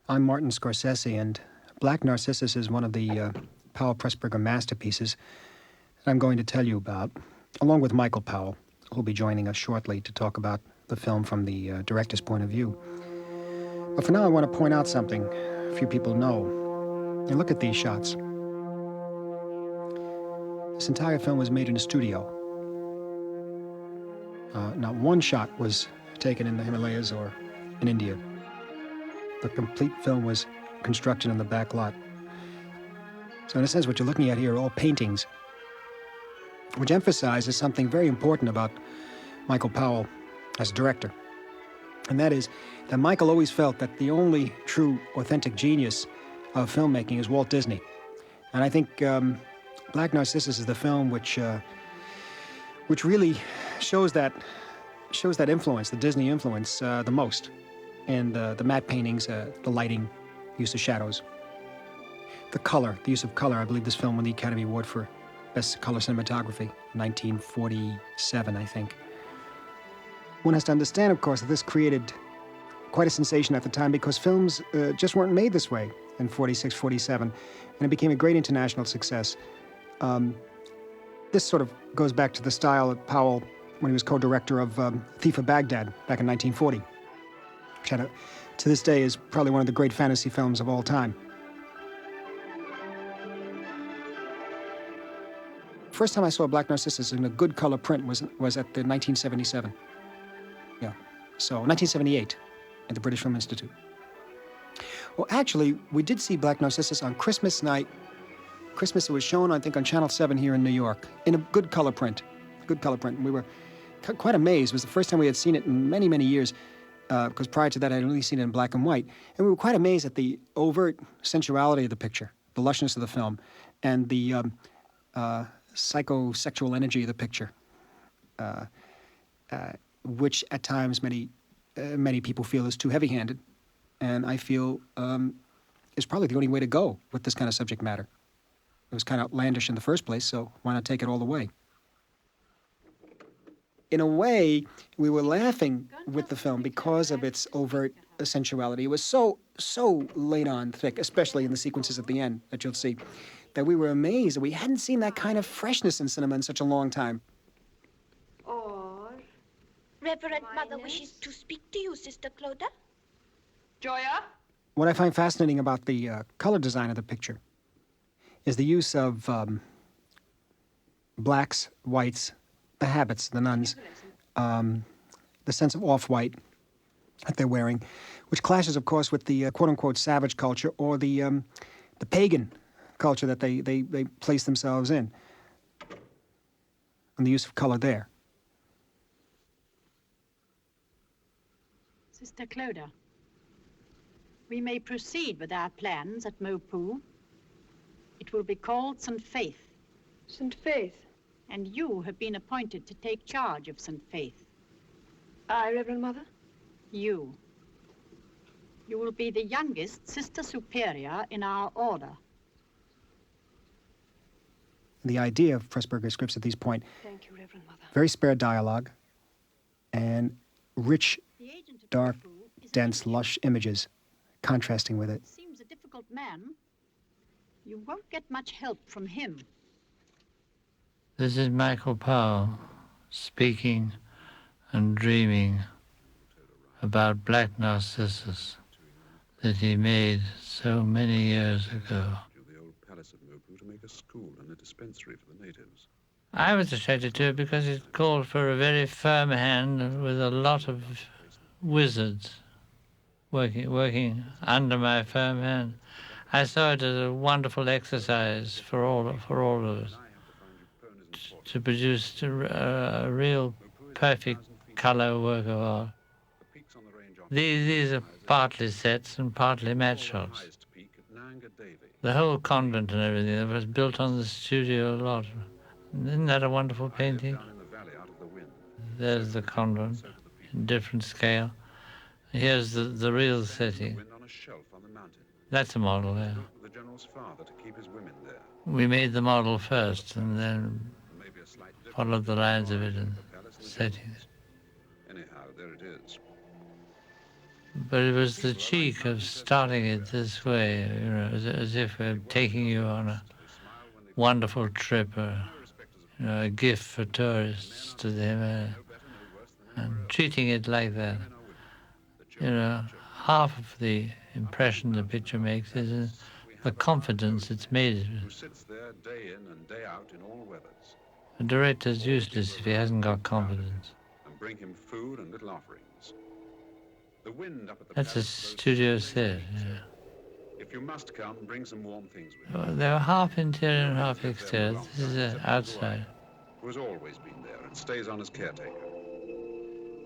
I'm Martin Scorsese, and Black Narcissus is one of the Powell Pressburger masterpieces that I'm going to tell you about, along with Michael Powell, who'll be joining us shortly to talk about the film from the director's point of view. But for now, I want to point out something few people know. And look at these shots. This entire film was made in a studio. Not one shot was taken in the Himalayas or in India. The complete film was constructed in the back lot. So in a sense, what you're looking at here are all paintings, which emphasizes something very important about Michael Powell as a director. And that is that Michael always felt that the only true, authentic genius of filmmaking is Walt Disney. And I think Black Narcissus is the film which really shows that influence, the Disney influence, the most. And the matte paintings, the lighting, use of shadows. The color, the use of color. I believe this film won the Academy Award for Best Color Cinematography, 1947, I think. One has to understand, of course, that this created quite a sensation at the time because films just weren't made this way in 46, 47, and it became a great international success. This sort of goes back to the style of Powell when he was co-director of Thief of Baghdad back in 1940. Which to this day is probably one of the great fantasy films of all time. First time I saw Black Narcissus in a good color print was at the 1977. Yeah, so 1978 at the British Film Institute. Well, actually, we did see Black Narcissus on Christmas night. Christmas, it was shown, I think, on Channel 7 here in New York in a good color print. Good color print. We were quite amazed. It was the first time we had seen it in many, many years. Because prior to that, I'd only seen it in black and white. And we were quite amazed at the overt sensuality of the picture, the lushness of the film, and the psychosexual energy of the picture, which at times many people feel is too heavy-handed. And I feel is probably the only way to go with this kind of subject matter. It was kind of outlandish in the first place, so why not take it all the way? In a way, we were laughing with the film because of its overt sensuality. It was so laid on thick, especially in the sequences at the end that you'll see, that we were amazed that we hadn't seen that kind of freshness in cinema in such a long time. Or... Reverend Mother wishes to speak to you, Sister Clodagh. Joya? What I find fascinating about the color design of the picture is the use of blacks, whites, the habits, the nuns, the sense of off-white that they're wearing, which clashes, of course, with the quote-unquote savage culture or the pagan culture that they place themselves in, and the use of color there. Sister Clodagh, we may proceed with our plans at Mopu. It will be called St. Faith. St. Faith? And you have been appointed to take charge of St. Faith. I, Reverend Mother? You. You will be the youngest Sister Superior in our order. The idea of Pressburger scripts at this point, Thank you, Reverend Mother. very spare dialogue and rich, dark, dense, lush images contrasting with it. Seems a difficult man. You won't get much help from him. This is Michael Powell speaking and dreaming about Black Narcissus that he made so many years ago. The old palace of Mopu to make a school and a dispensary for the natives. I was attracted to it because it called for a very firm hand with a lot of wizards working under my firm hand. I saw it as a wonderful exercise for all of us to produce a real perfect color work of art. These are partly sets and partly matte shots. The whole convent and everything was built on the studio lot. Isn't that a wonderful painting? There's the convent in different scale. Here's the real setting. That's a model there. We made the model first and then followed the lines of it and settings. Anyhow, there it is. but it was the cheek of starting it this way, as if we're taking you on a wonderful trip, or a gift for tourists to the Himalayas, and treating it like that. Half of the impression the picture makes is the confidence it's made. Who sits there day in and day out in all weathers. A director's useless if he hasn't got confidence. And bring him food and little offerings. The wind up at the That's a palace studio set. If you must come, bring some warm things with you. Well, they were half interior and half exterior. This is outside. Who has always been there and stays on as caretaker.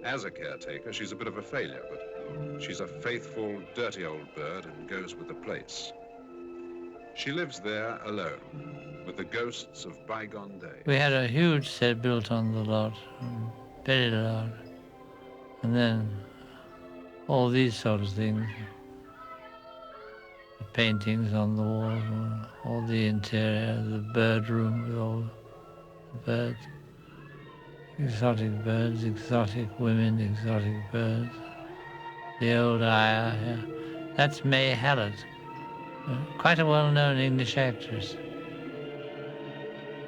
As a caretaker, she's a bit of a failure, but she's a faithful, dirty old bird and goes with the place. She lives there alone, with the ghosts of bygone days. We had a huge set built on the lot, very large. And then all these sort of things. The paintings on the walls, all the interior, the bird room with all the birds. Exotic birds, exotic women, exotic birds. The old ayah, that's May Hallett, quite a well-known English actress.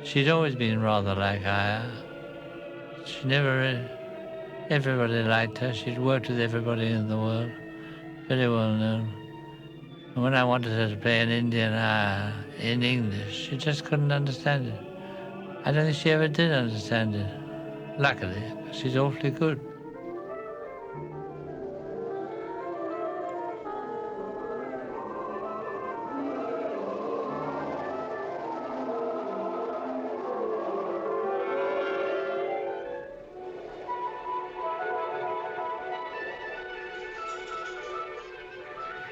She'd always been rather like ayah. She never, everybody liked her. She'd worked with everybody in the world, very well known. And when I wanted her to play an Indian ayah in English, she just couldn't understand it. I don't think she ever did understand it. Luckily, she's awfully good.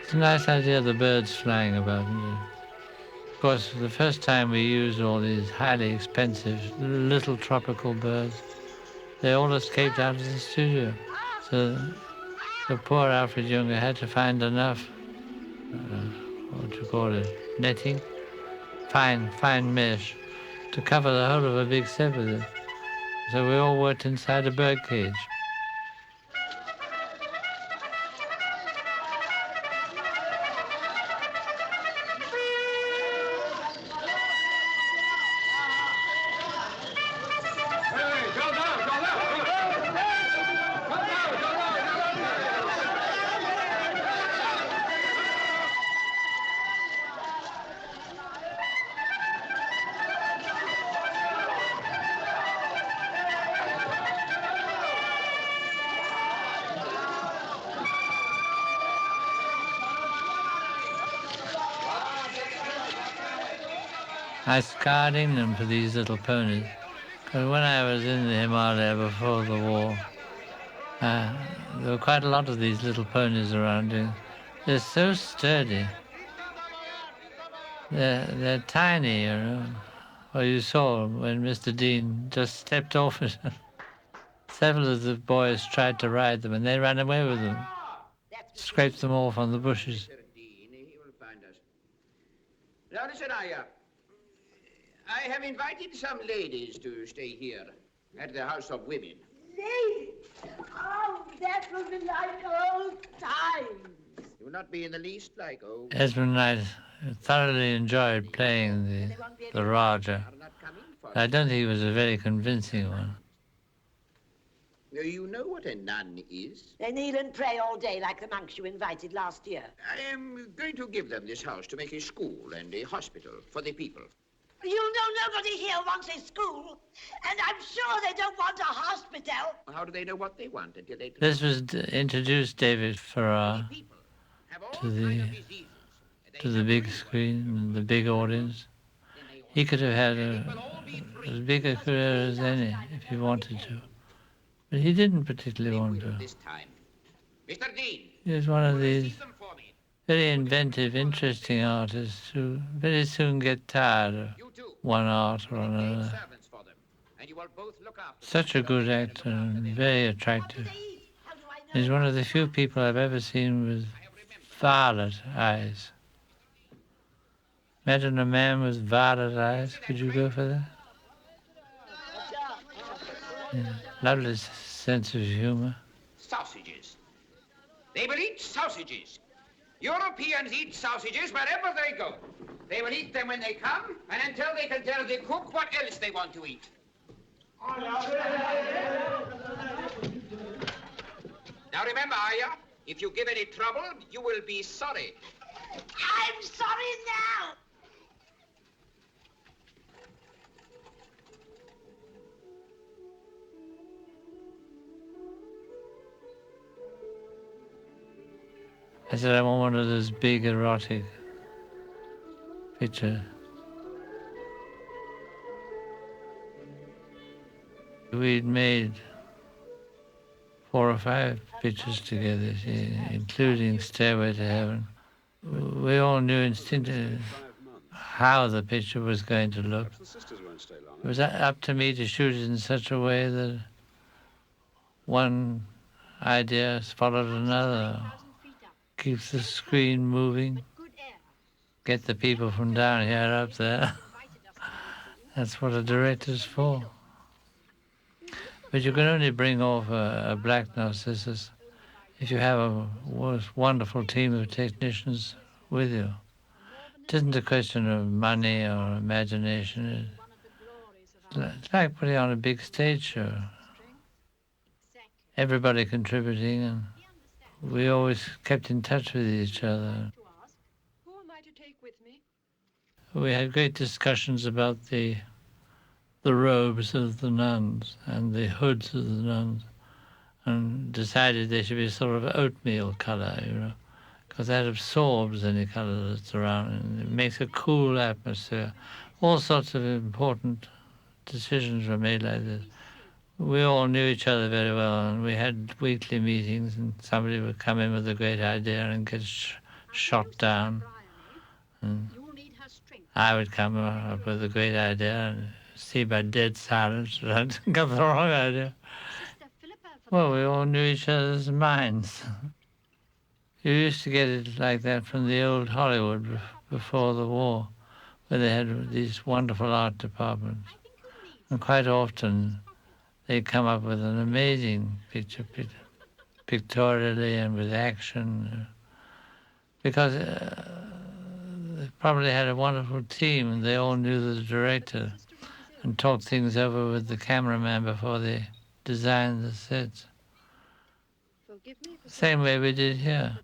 It's a nice idea, the birds flying about. Of course, the first time we used all these highly expensive little tropical birds, they all escaped out of the studio. So poor Alfred Junge had to find enough, what do you call it, netting, fine mesh, to cover the whole of a big set with it. So we all worked inside a bird cage. I scarred England for these little ponies. Because when I was in the Himalaya before the war, there were quite a lot of these little ponies around here. They're so sturdy. They're tiny, Well, you saw when Mr. Dean just stepped off it. Several of the boys tried to ride them, and they ran away with them. Scraped them off on the bushes. Now listen, I have invited some ladies to stay here at the House of Women. Ladies! Oh, that will be like old times. It will not be in the least like old. Esmond and I thoroughly enjoyed playing the Raja. I don't think he was a very convincing one. You know what a nun is? They kneel and pray all day like the monks you invited last year. I am going to give them this house to make a school and a hospital for the people. You know nobody here wants a school, and I'm sure they don't want a hospital. How do they know what they want until they... This was introduced David Farrar to the big screen and the big audience. He could have had as big a career as any if he wanted to. But he didn't particularly want to. Mr. Dean, He was one of these very inventive, interesting artists who very soon get tired of one art or another. Such a good actor and very attractive. He's one of the few people I've ever seen with violet eyes. Imagine a man with violet eyes. Could you go for that? Yeah. Lovely sense of humor. sausages. They will eat sausages. Europeans eat sausages wherever they go. They will eat them when they come, and until they can tell the cook what else they want to eat. Now remember, Aya, if you give any trouble, you will be sorry. I'm sorry now. I said, I want one of those big erotic pictures. We'd made 4 or 5 pictures together, including Stairway to Heaven. We all knew instinctively how the picture was going to look. It was up to me to shoot it in such a way that one idea followed another. Keep the screen moving, get the people from down here up there. That's what a director's for. But you can only bring off a black Narcissus if you have a wonderful team of technicians with you. It isn't a question of money or imagination. It's like putting on a big stage show. Everybody contributing, and we always kept in touch with each other. Who am I to take with me? We had great discussions about the robes of the nuns and the hoods of the nuns, and decided they should be sort of oatmeal colour, because that absorbs any colour that's around, and it makes a cool atmosphere. All sorts of important decisions were made like this. We all knew each other very well, and we had weekly meetings, and somebody would come in with a great idea and get shot down. And I would come up with a great idea and see by dead silence that I'd got the wrong idea. Well, we all knew each other's minds. You used to get it like that from the old Hollywood before the war, where they had these wonderful art departments. And quite often, they come up with an amazing picture, pictorially and with action, because they probably had a wonderful team, and they all knew the director and talked things over with the cameraman before they designed the sets. Forgive me for Same way we did here.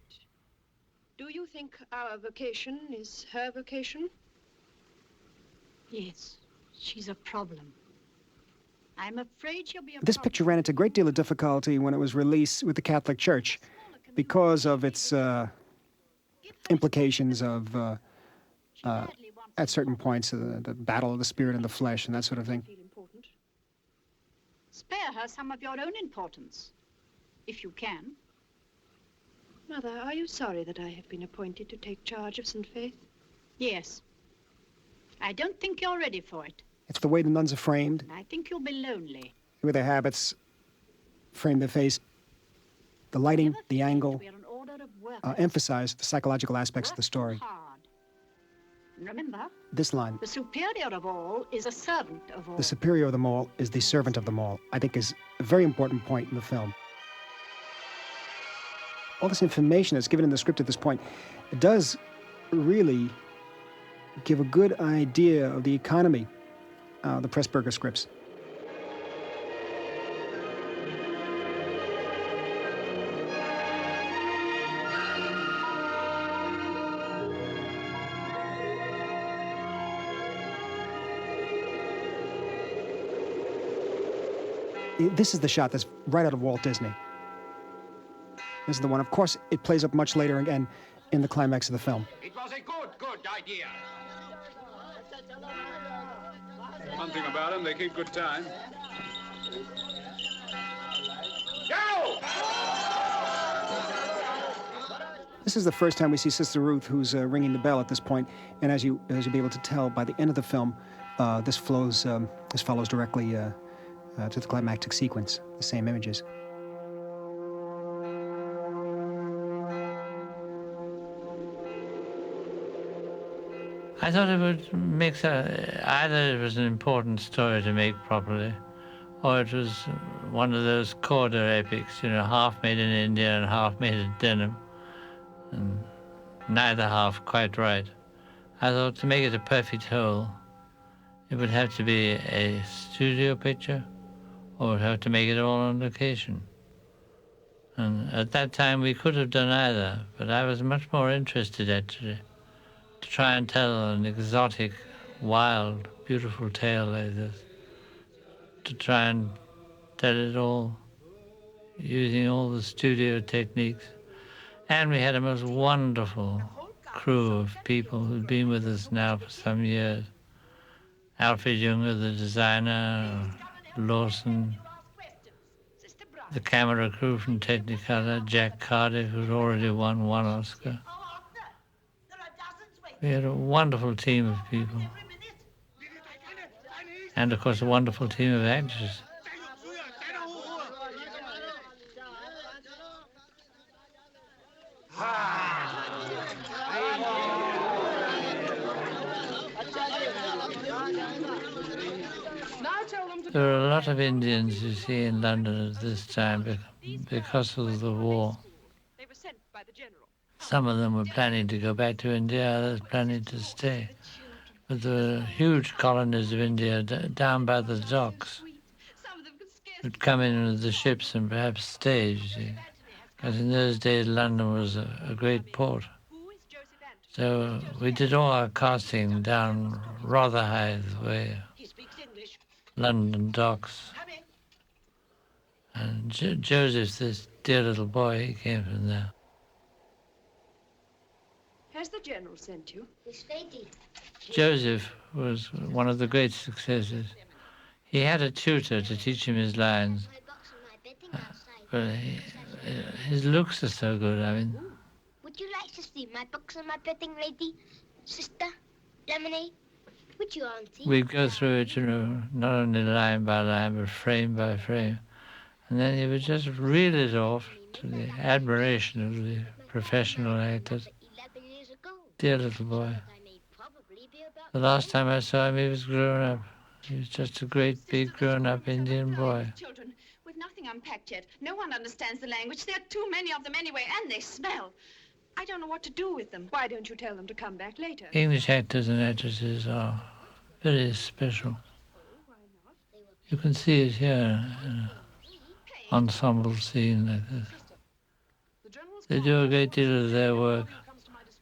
Do you think our vocation is her vocation? Yes, she's a problem. I'm afraid she'll be a This problem. picture ran into a great deal of difficulty when it was released with the Catholic Church because of its implications of, at certain points, the battle of the spirit and the flesh and that sort of thing. Feel important. Spare her some of your own importance, if you can. Mother, are you sorry that I have been appointed to take charge of St. Faith? Yes. I don't think you're ready for it. It's the way the nuns are framed, I think you'll be lonely. the way their habits frame their face, the lighting, Never the forget angle, we're an order of workers. emphasize the psychological aspects of the Work story. hard. Remember, This line, the superior of all is a servant of all. the superior of them all is the servant of them all, I think is a very important point in the film. All this information that's given in the script at this point, it does really give a good idea of the economy, the Pressburger scripts. This is the shot that's right out of Walt Disney. This is the one. Of course, it plays up much later again in the climax of the film. It was a good idea. One thing about them, they keep good time. Go! This is the first time we see Sister Ruth, who's ringing the bell at this point, and as you'll be able to tell by the end of the film, this follows directly to the climactic sequence, the same images. I thought it would mix either it was an important story to make properly, or it was one of those corridor epics, half made in India and half made in Denham, and neither half quite right. I thought to make it a perfect whole, it would have to be a studio picture, or would have to make it all on location. And at that time we could have done either, but I was much more interested actually to try and tell an exotic, wild, beautiful tale like this, to try and tell it all using all the studio techniques. And we had a most wonderful crew of people who'd been with us now for some years. Alfred Junge, the designer, Lawson, the camera crew from Technicolor, Jack Cardiff, who'd already won one Oscar. We had a wonderful team of people. And, of course, a wonderful team of actors. There were a lot of Indians, you see, in London at this time because of the war. Some of them were planning to go back to India, others planning to stay. But there were huge colonies of India down by the docks who'd come in with the ships and perhaps stay, you see. Because in those days, London was a great port. So we did all our casting down Rotherhithe way, London docks. And Joseph, this dear little boy, he came from there. Has the General sent you? Joseph was one of the great successes. He had a tutor to teach him his lines, but his looks are so good. I mean, would you like to see my books and my bedding, lady? Sister? Lemonade? Would you, auntie? we'd go through it, not only line by line, but frame by frame. And then he would just reel it off to the admiration of the professional actors. Dear little boy. The last time I saw him, he was grown up. He was just a great, big, grown-up Indian boy. Children, with nothing unpacked yet. No one understands the language. There are too many of them anyway, and they smell. I don't know what to do with them. Why don't you tell them to come back later? English actors and actresses are very special. You can see it here in an ensemble scene like this. They do a great deal of their work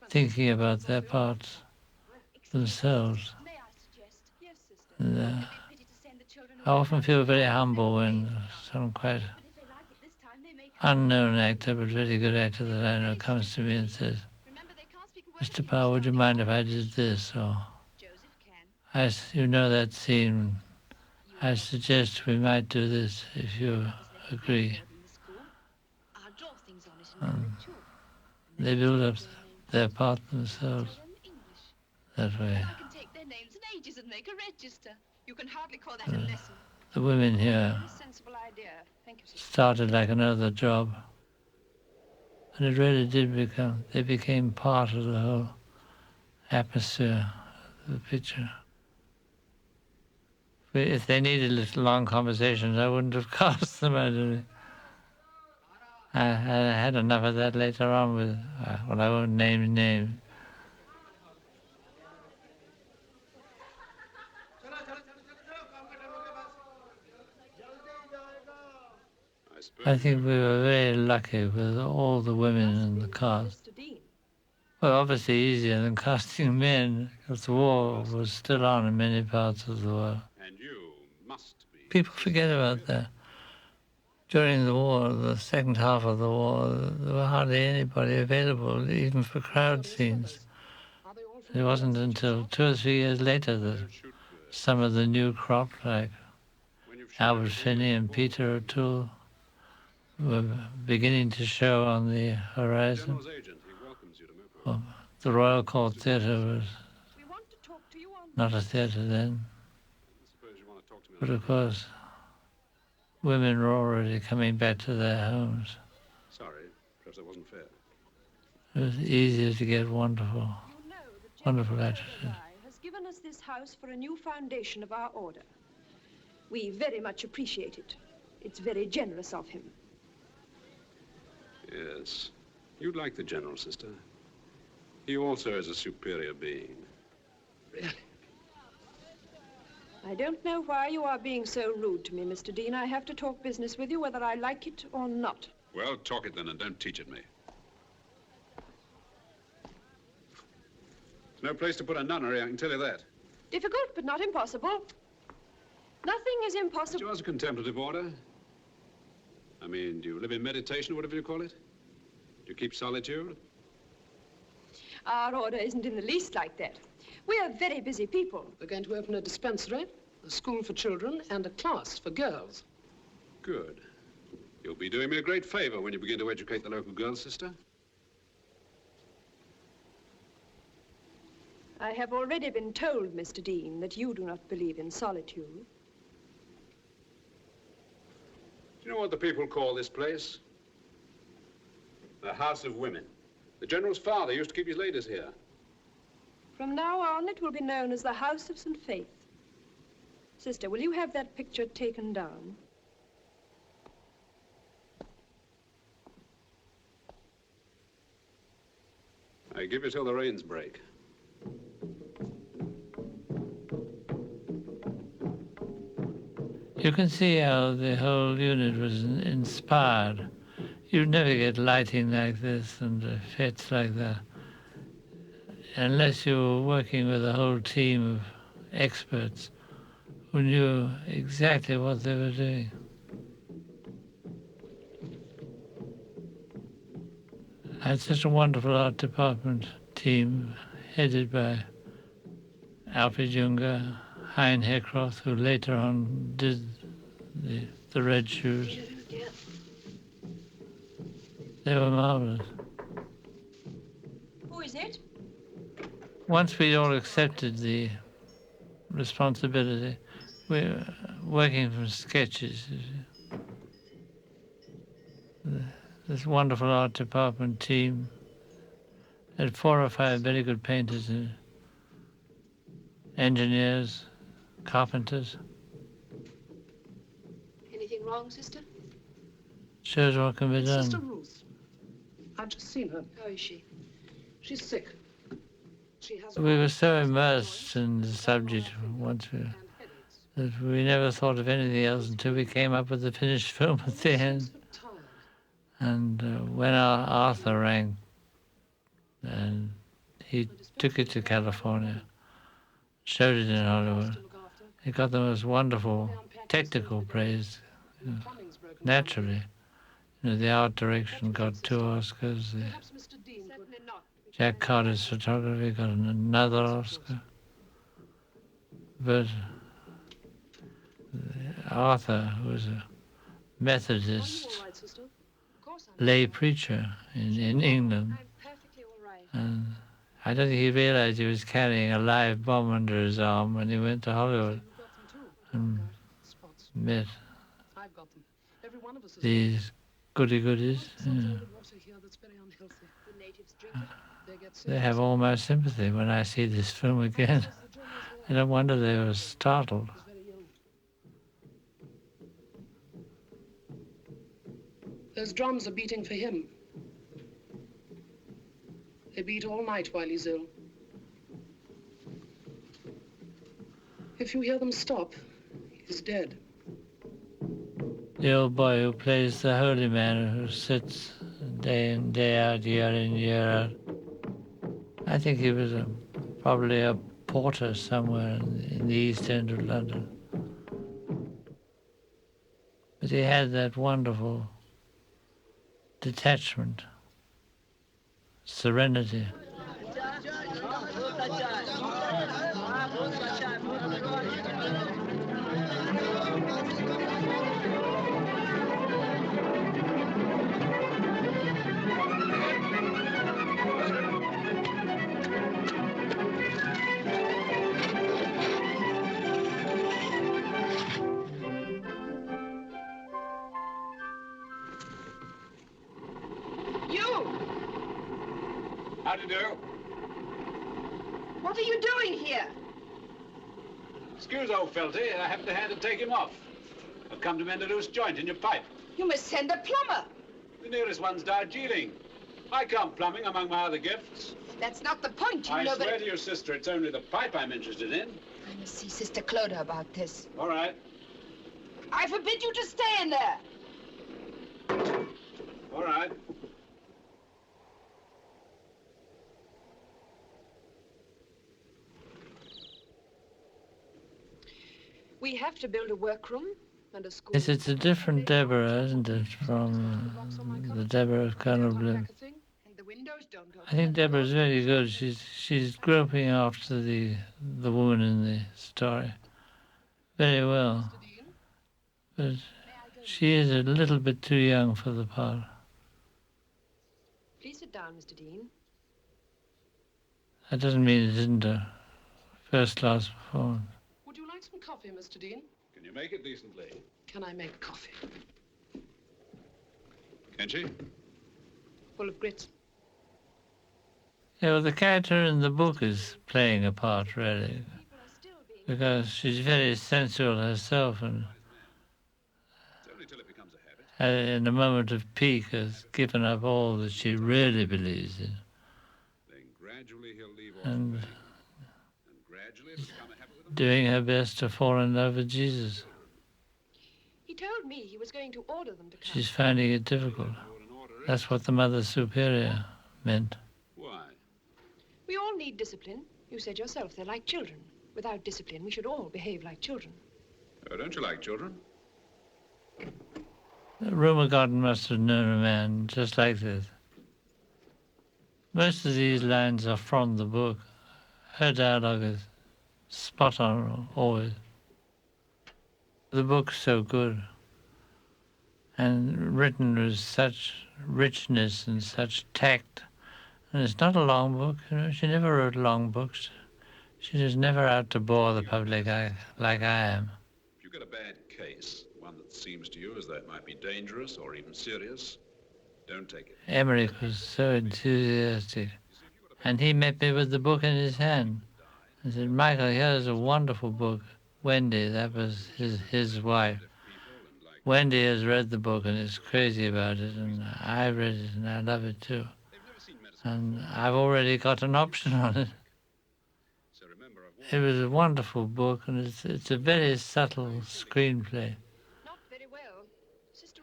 thinking about their parts themselves. And, I often feel very humble when some quite unknown actor, but very good actor that I know, comes to me and says, "Mr. Powell, would you mind if I did this?" Or, "You know that scene, I suggest we might do this if you agree." They build up their part themselves that way. I can take their names and ages and make a register. You can hardly call that a lesson. The women here Sensible idea. Thank you, sister. started like another job. And it really they became part of the whole atmosphere of the picture. If they needed little long conversations, I wouldn't have cast them, I don't know. I had enough of that later on with, well, I won't name names. I think we were very lucky with all the women in the cast. Well, obviously easier than casting men, because the war was still on in many parts of the world. And you must be... People forget about that. During the war, the second half of the war, there were hardly anybody available, even for crowd scenes. It wasn't until 2 or 3 years later that some of the new crop, like Albert Finney and Peter O'Toole, were beginning to show on the horizon. Well, the Royal Court Theatre was not a theatre then, but of course women were already coming back to their homes. Sorry, perhaps that wasn't fair. It was easier to get wonderful actresses. Has given us this house for a new foundation of our order. We very much appreciate it. It's very generous of him. Yes. You'd like the General, sister. He also is a superior being. Really? I don't know why you are being so rude to me, Mr. Dean. I have to talk business with you whether I like it or not. Well, talk it then and don't teach it me. There's no place to put a nunnery, I can tell you that. Difficult, but not impossible. Nothing is impossible. Yours a contemplative order? I mean, do you live in meditation or whatever you call it? Do you keep solitude? Our order isn't in the least like that. We are very busy people. We're going to open a dispensary, a school for children, and a class for girls. Good. You'll be doing me a great favor when you begin to educate the local girls, sister. I have already been told, Mr. Dean, that you do not believe in solitude. Do you know what the people call this place? The House of Women. The General's father used to keep his ladies here. From now on, it will be known as the House of St. Faith. Sister, will you have that picture taken down? I give you till the rains break. You can see how the whole unit was inspired. You'd never get lighting like this and effects like that unless you were working with a whole team of experts who knew exactly what they were doing. I had such a wonderful art department team headed by Alfred Junge, Hein Heckroth, who later on did the Red Shoes. They were marvelous. Who is it? Once we all accepted the responsibility, we were working from sketches. This wonderful art department team had 4 or 5 very good painters and engineers, carpenters. Anything wrong, sister? Shows what can be done. Sister Ruth. I've just seen her. How is she? She's sick. She has We were so immersed in the subject once that we never thought of anything else until we came up with the finished film at the end. And when our Arthur rang, and he took it to California, showed it in Hollywood, he got the most wonderful technical praise, naturally. The art direction got 2 Oscars. The Jack Cardiff's photography got another Oscar. But Arthur, who was a Methodist lay preacher in England, and I don't think he realized he was carrying a live bomb under his arm when he went to Hollywood and met these goody-goodies. They have all my sympathy when I see this film again. I don't wonder they were startled. Those drums are beating for him. They beat all night while he's ill. If you hear them stop, he's dead. The old boy who plays the holy man who sits day in, day out, year in, year out. I think he was probably a porter somewhere in the East End of London. But he had that wonderful detachment, serenity. How do you do? What are you doing here? Excuse old Felty, I haven't a hand to take him off. I've come to mend a loose joint in your pipe. You must send a plumber. The nearest one's Darjeeling. I can't plumbing among my other gifts. That's not the point, you I know, swear to you, sister, it's only the pipe I'm interested in. I must see Sister Clodagh about this. All right. I forbid you to stay in there. All right. We have to build a workroom and a school. Yes, it's a different Deborah, isn't it, from the Deborah of Colonel Bloom. I think Deborah's very good. She's groping after the woman in the story very well, but she is a little bit too young for the part. Please sit down, Mr. Dean. That doesn't mean it isn't a first-class performance. Would you like some coffee, Mr. Dean? Can you make it decently? Can I make coffee? Can she? Full of grits. Yeah, well, the character in the book is playing a part, really, because she's very sensual herself and in a moment of pique has given up all that she really believes in. And doing her best to fall in love with Jesus. He told me he was going to order them to come. She's finding it difficult. That's what the Mother Superior meant. Why? We all need discipline. You said yourself they're like children. Without discipline, we should all behave like children. Oh, don't you like children? Rumour Garden must have known a man just like this. Most of these lines are from the book. Her dialogue is spot on always. The book's so good and written with such richness and such tact. And it's not a long book, you know. She never wrote long books. She was never out to bore the public like I am. If you get a bad case, one that seems to you as though it might be dangerous or even serious, don't take it. Emeric was so enthusiastic. And he met me with the book in his hand and said, Michael, here's a wonderful book. Wendy, that was his wife. Wendy has read the book and is crazy about it, and I read it and I love it too. And I've already got an option on it. It was a wonderful book, and it's a very subtle screenplay.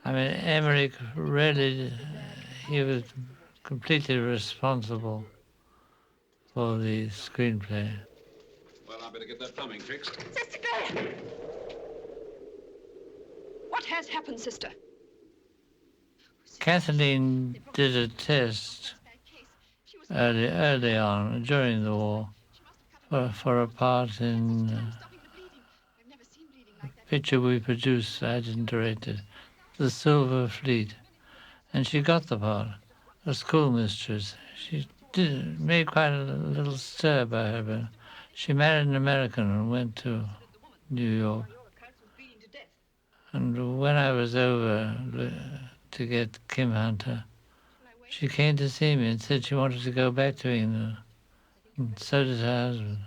I mean, Emeric really, he was completely responsible for the screenplay. Well, I better get that plumbing fixed. Sister Claire! What has happened, sister? Kathleen did a test early on, during the war, for a part in a picture we produced, I didn't direct it, The Silver Fleet. And she got the part, a schoolmistress. She made quite a little stir by her, but she married an American and went to New York. And when I was over to get Kim Hunter, she came to see me and said she wanted to go back to England. And so did her husband.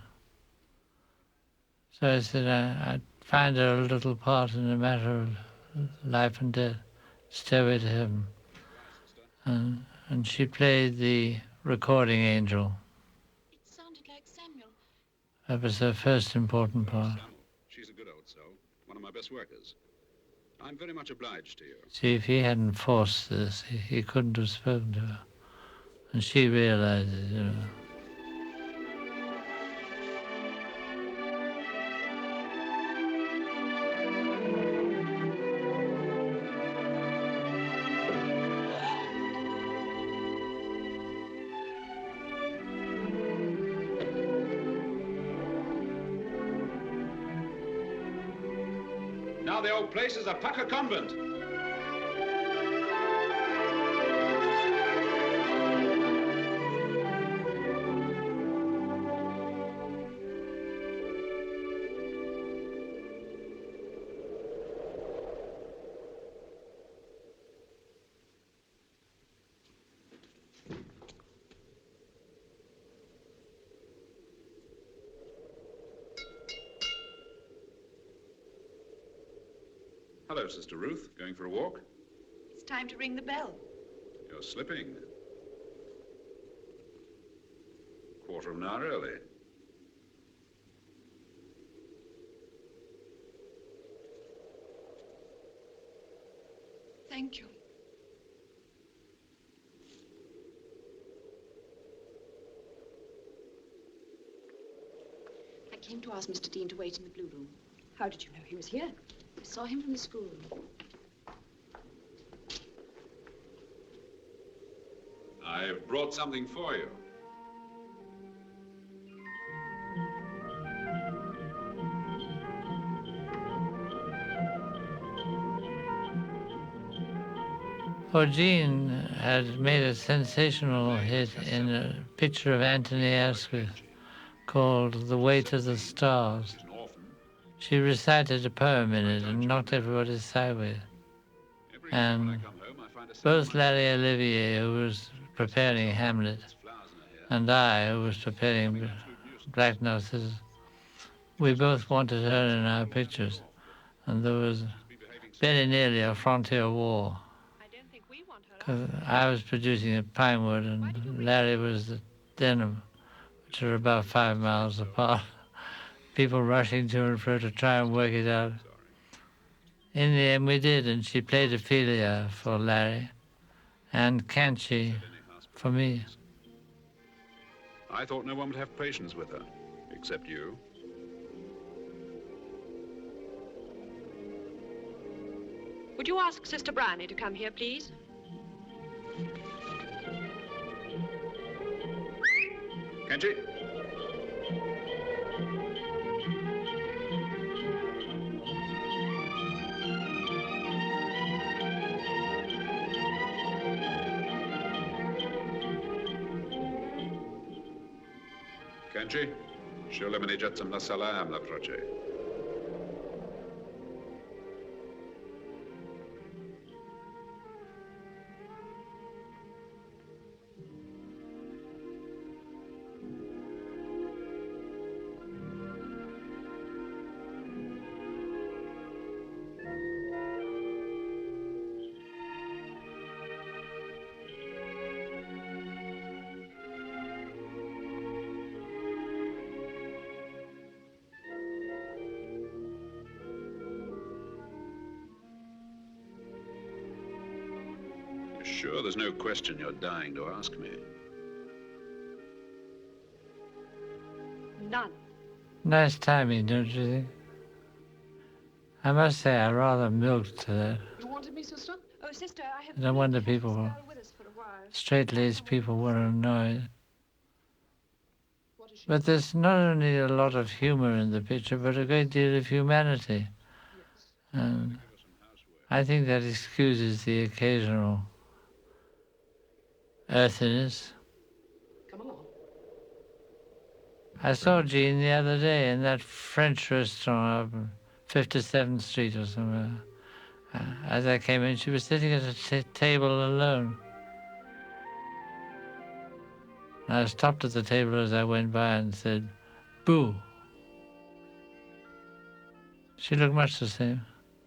So I said I'd find her a little part in a matter of life and death, Stairway to Heaven. And she played the recording angel. It sounded like Samuel. That was her first important part. She's a good old soul, one of my best workers. I'm very much obliged to you. See, if he hadn't forced this, he couldn't have spoken to her. And she realized it, you know. Now the old place is a pucker convent. Hello, Sister Ruth. Going for a walk? It's time to ring the bell. You're slipping. Quarter of an hour early. Thank you. I came to ask Mr. Dean to wait in the blue room. How did you know he was here? I saw him from the schoolroom. I've brought something for you. Jean had made a sensational hit in a picture of Anthony Asquith called The Way to the Stars. She recited a poem in it and knocked everybody sideways. And both Larry Olivier, who was preparing Hamlet, and I, who was preparing Black Narcissus, we both wanted her in our pictures. And there was very nearly a frontier war. Because I was producing at Pinewood and Larry was at Denham, which are about 5 miles apart. People rushing to and fro to try and work it out. In the end we did, and she played Ophelia for Larry and Can't She for me. I thought no one would have patience with her, except you. Would you ask Sister Bryony to come here, please? Kenji? Kenji? Šele mi neđacam na salam na proče. Sure, there's no question you're dying to ask me. None. Nice timing, don't you think? I must say, I rather milked that. You wanted me, sister? Oh, sister, I have... No wonder people were... Straight-laced people were annoyed. But there's not only a lot of humor in the picture, but a great deal of humanity. And I think that excuses the occasional earthiness. Come along. I saw Jean the other day in that French restaurant up on 57th Street or somewhere. As I came in, she was sitting at a table alone. I stopped at the table as I went by and said, "Boo." She looked much the same.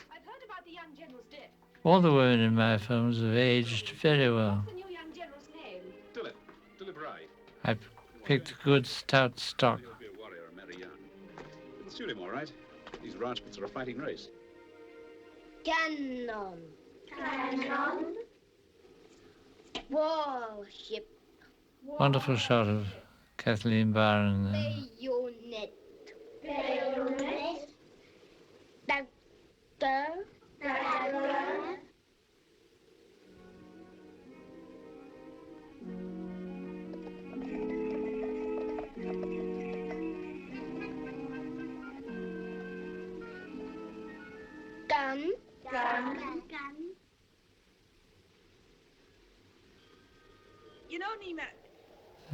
I've heard about the young general's death. All the women in my films have aged very well. What's the new young general's name? Philip Wright. I picked good, stout stock. He'll be a warrior and marry young. It'll suit him all right. These Rajputs are a fighting race. Cannon. Cannon. Warship. Wonderful shot of Kathleen Byron there. Bayonet. Bayonet. Dagger. Dagger. Gun. Gun. Gun. You know, Nina,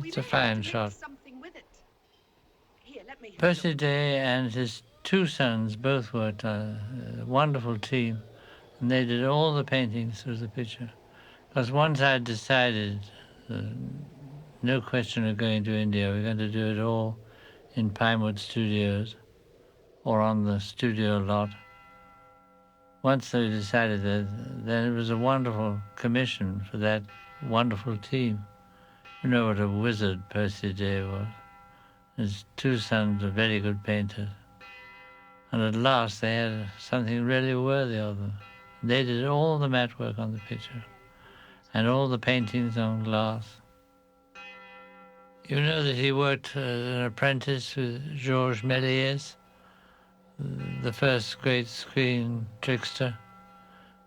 It's a fine shot. something with it. Here, let me... Percy Day and his two sons both worked on a wonderful team, and they did all the paintings through the picture. Because once I decided, no question of going to India, we're going to do it all in Pinewood Studios or on the studio lot Once they decided that, then it was a wonderful commission for that wonderful team. You know what a wizard Percy Day was. His two sons were very good painters. And at last they had something really worthy of them. They did all the mat work on the picture and all the paintings on glass. You know that he worked as an apprentice with Georges Méliès, the first great screen trickster.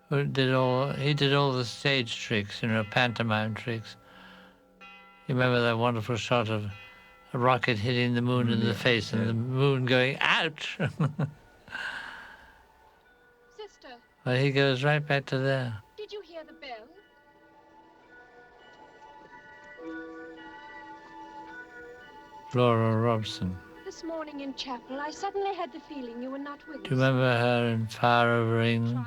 He did all the stage tricks, pantomime tricks. You remember that wonderful shot of a rocket hitting the moon in the face and the moon going, ouch! Sister. Well, he goes right back to there. Did you hear the bell? Flora Robson. This morning in chapel, I suddenly had the feeling you were not with us. Do you remember her in Fire Over England?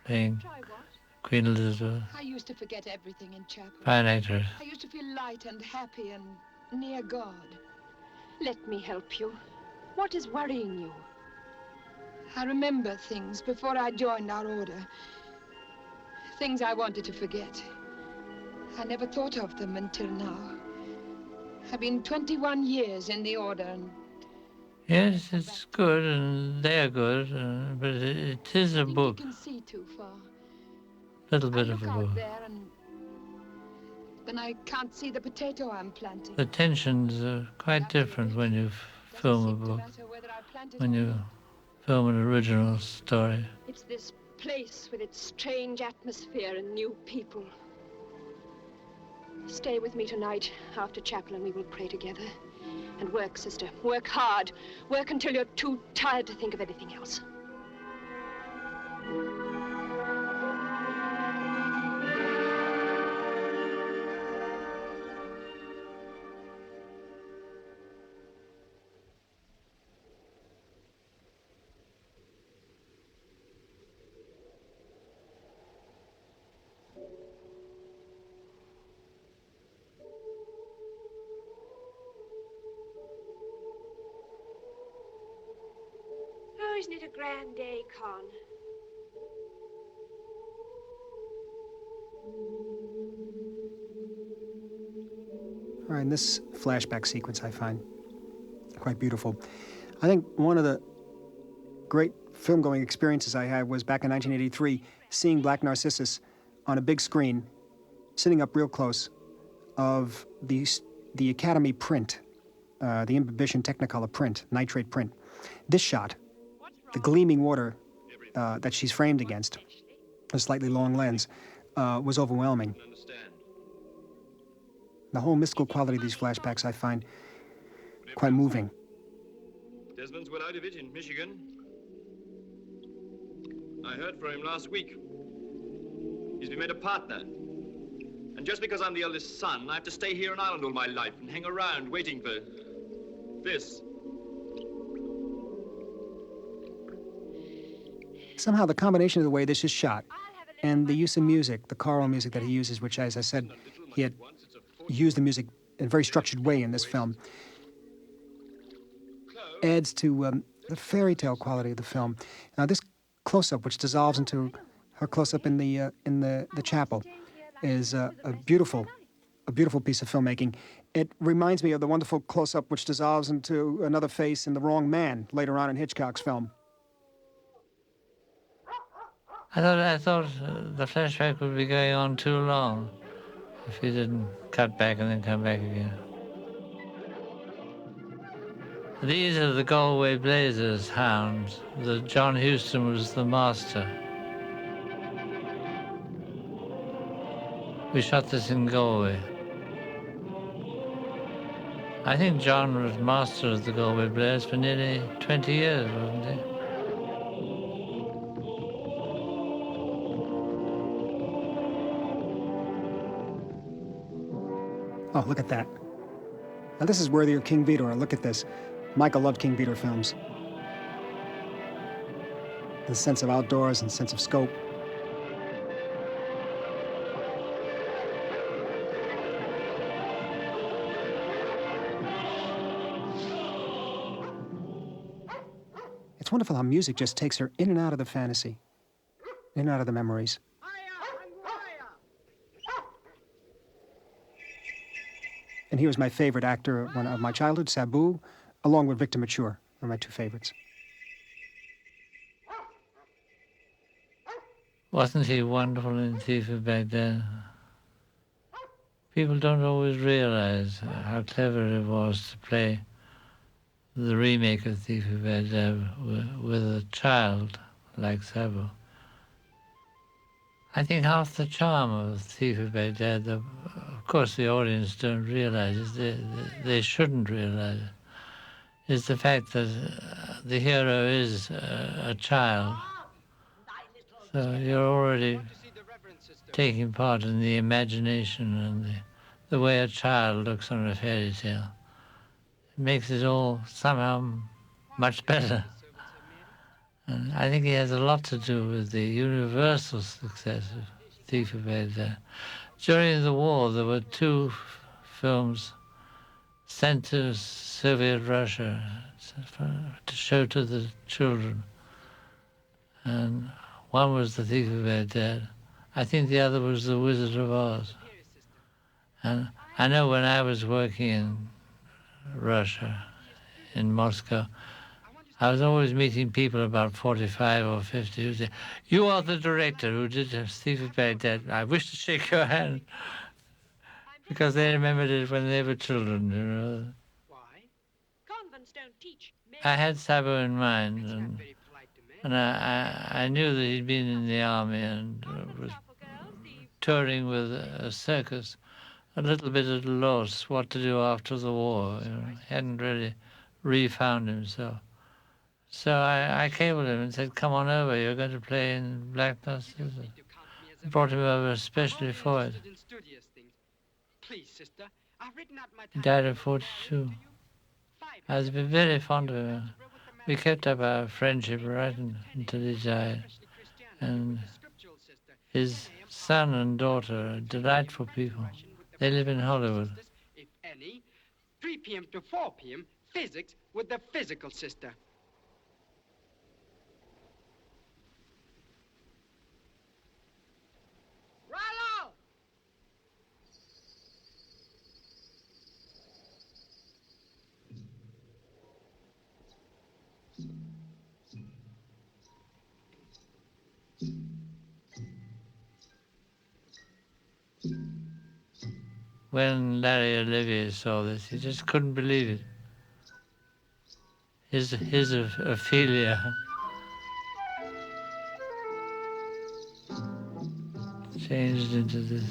Playing Try what? Queen Elizabeth. I used to forget everything in chapel. Fine actress. I used to feel light and happy and near God. Let me help you. What is worrying you? I remember things before I joined our order. Things I wanted to forget. I never thought of them until now. I've been 21 years in the order and... Yes, it's good and they're good, but it is a book. You can see too far. Little bit of a book. Out there and then I can't see the potato I'm planting. The tensions are quite different when you film a book, when you film an original story. It's this place with its strange atmosphere and new people. Stay with me tonight after chapel and we will pray together. And work, sister. Work hard. Work until you're too tired to think of anything else. Oh, isn't it a grand day, Con? All right, and this flashback sequence I find quite beautiful. I think one of the great film-going experiences I had was back in 1983, seeing Black Narcissus on a big screen, sitting up real close, of the Academy print, the Imbibition Technicolor print, nitrate print. This shot, the gleaming water that she's framed against, a slightly long lens, was overwhelming. The whole mystical quality of these flashbacks I find quite moving. Desmond's well out of it in Michigan. I heard from him last week. He's been made a partner. And just because I'm the eldest son, I have to stay here in Ireland all my life and hang around waiting for this. Somehow the combination of the way this is shot and the use of music, the choral music that he uses, which, as I said, he had used the music in a very structured way in this film, adds to the fairy tale quality of the film. Now, this close-up, which dissolves into her close-up in the chapel, is a beautiful piece of filmmaking. It reminds me of the wonderful close-up which dissolves into another face in The Wrong Man later on in Hitchcock's film. I thought the flashback would be going on too long if he didn't cut back and then come back again. These are the Galway Blazers hounds. John Huston was the master. We shot this in Galway. I think John was master of the Galway Blazers for nearly 20 years, wasn't he? Oh, look at that. Now, this is worthy of King Vidor. Look at this. Michael loved King Vidor films. The sense of outdoors and sense of scope. It's wonderful how music just takes her in and out of the fantasy. in and out of the memories. And he was my favorite actor of my childhood, Sabu, along with Victor Mature, were my two favorites. Wasn't he wonderful in Thief of Baghdad? People don't always realize how clever it was to play the remake of Thief of Baghdad with a child like Sabu. I think half the charm of Thief of Baghdad, of course the audience don't realize it, they shouldn't realize it, is the fact that the hero is a child. So you're already taking part in the imagination and the way a child looks on a fairy tale. It makes it all somehow much better. And I think he has a lot to do with the universal success of Thief of Baghdad. During the war, there were two films sent to Soviet Russia to show to the children. And one was The Thief of Baghdad. I think the other was The Wizard of Oz. And I know when I was working in Russia, in Moscow, I was always meeting people about 45 or 50 who said, "You are the director who did Thief of Baghdad. I wish to shake your hand." Because they remembered it when they were children, you know. I had Sabu in mind, and I knew that he'd been in the army and was touring with a circus, a little bit at a loss what to do after the war. You know, he hadn't really refound himself. So I cabled him and said, "Come on over, you're going to play in Black Narcissus." I brought him over especially for it. He died at 42. I was very fond of him. We kept up our friendship right until he died. And his son and daughter are delightful people. They live in Hollywood. If any, 3 p.m. to 4 p.m., physics with the physical sister. Rollo! When Larry Olivier saw this, he just couldn't believe it. His Ophelia changed into this.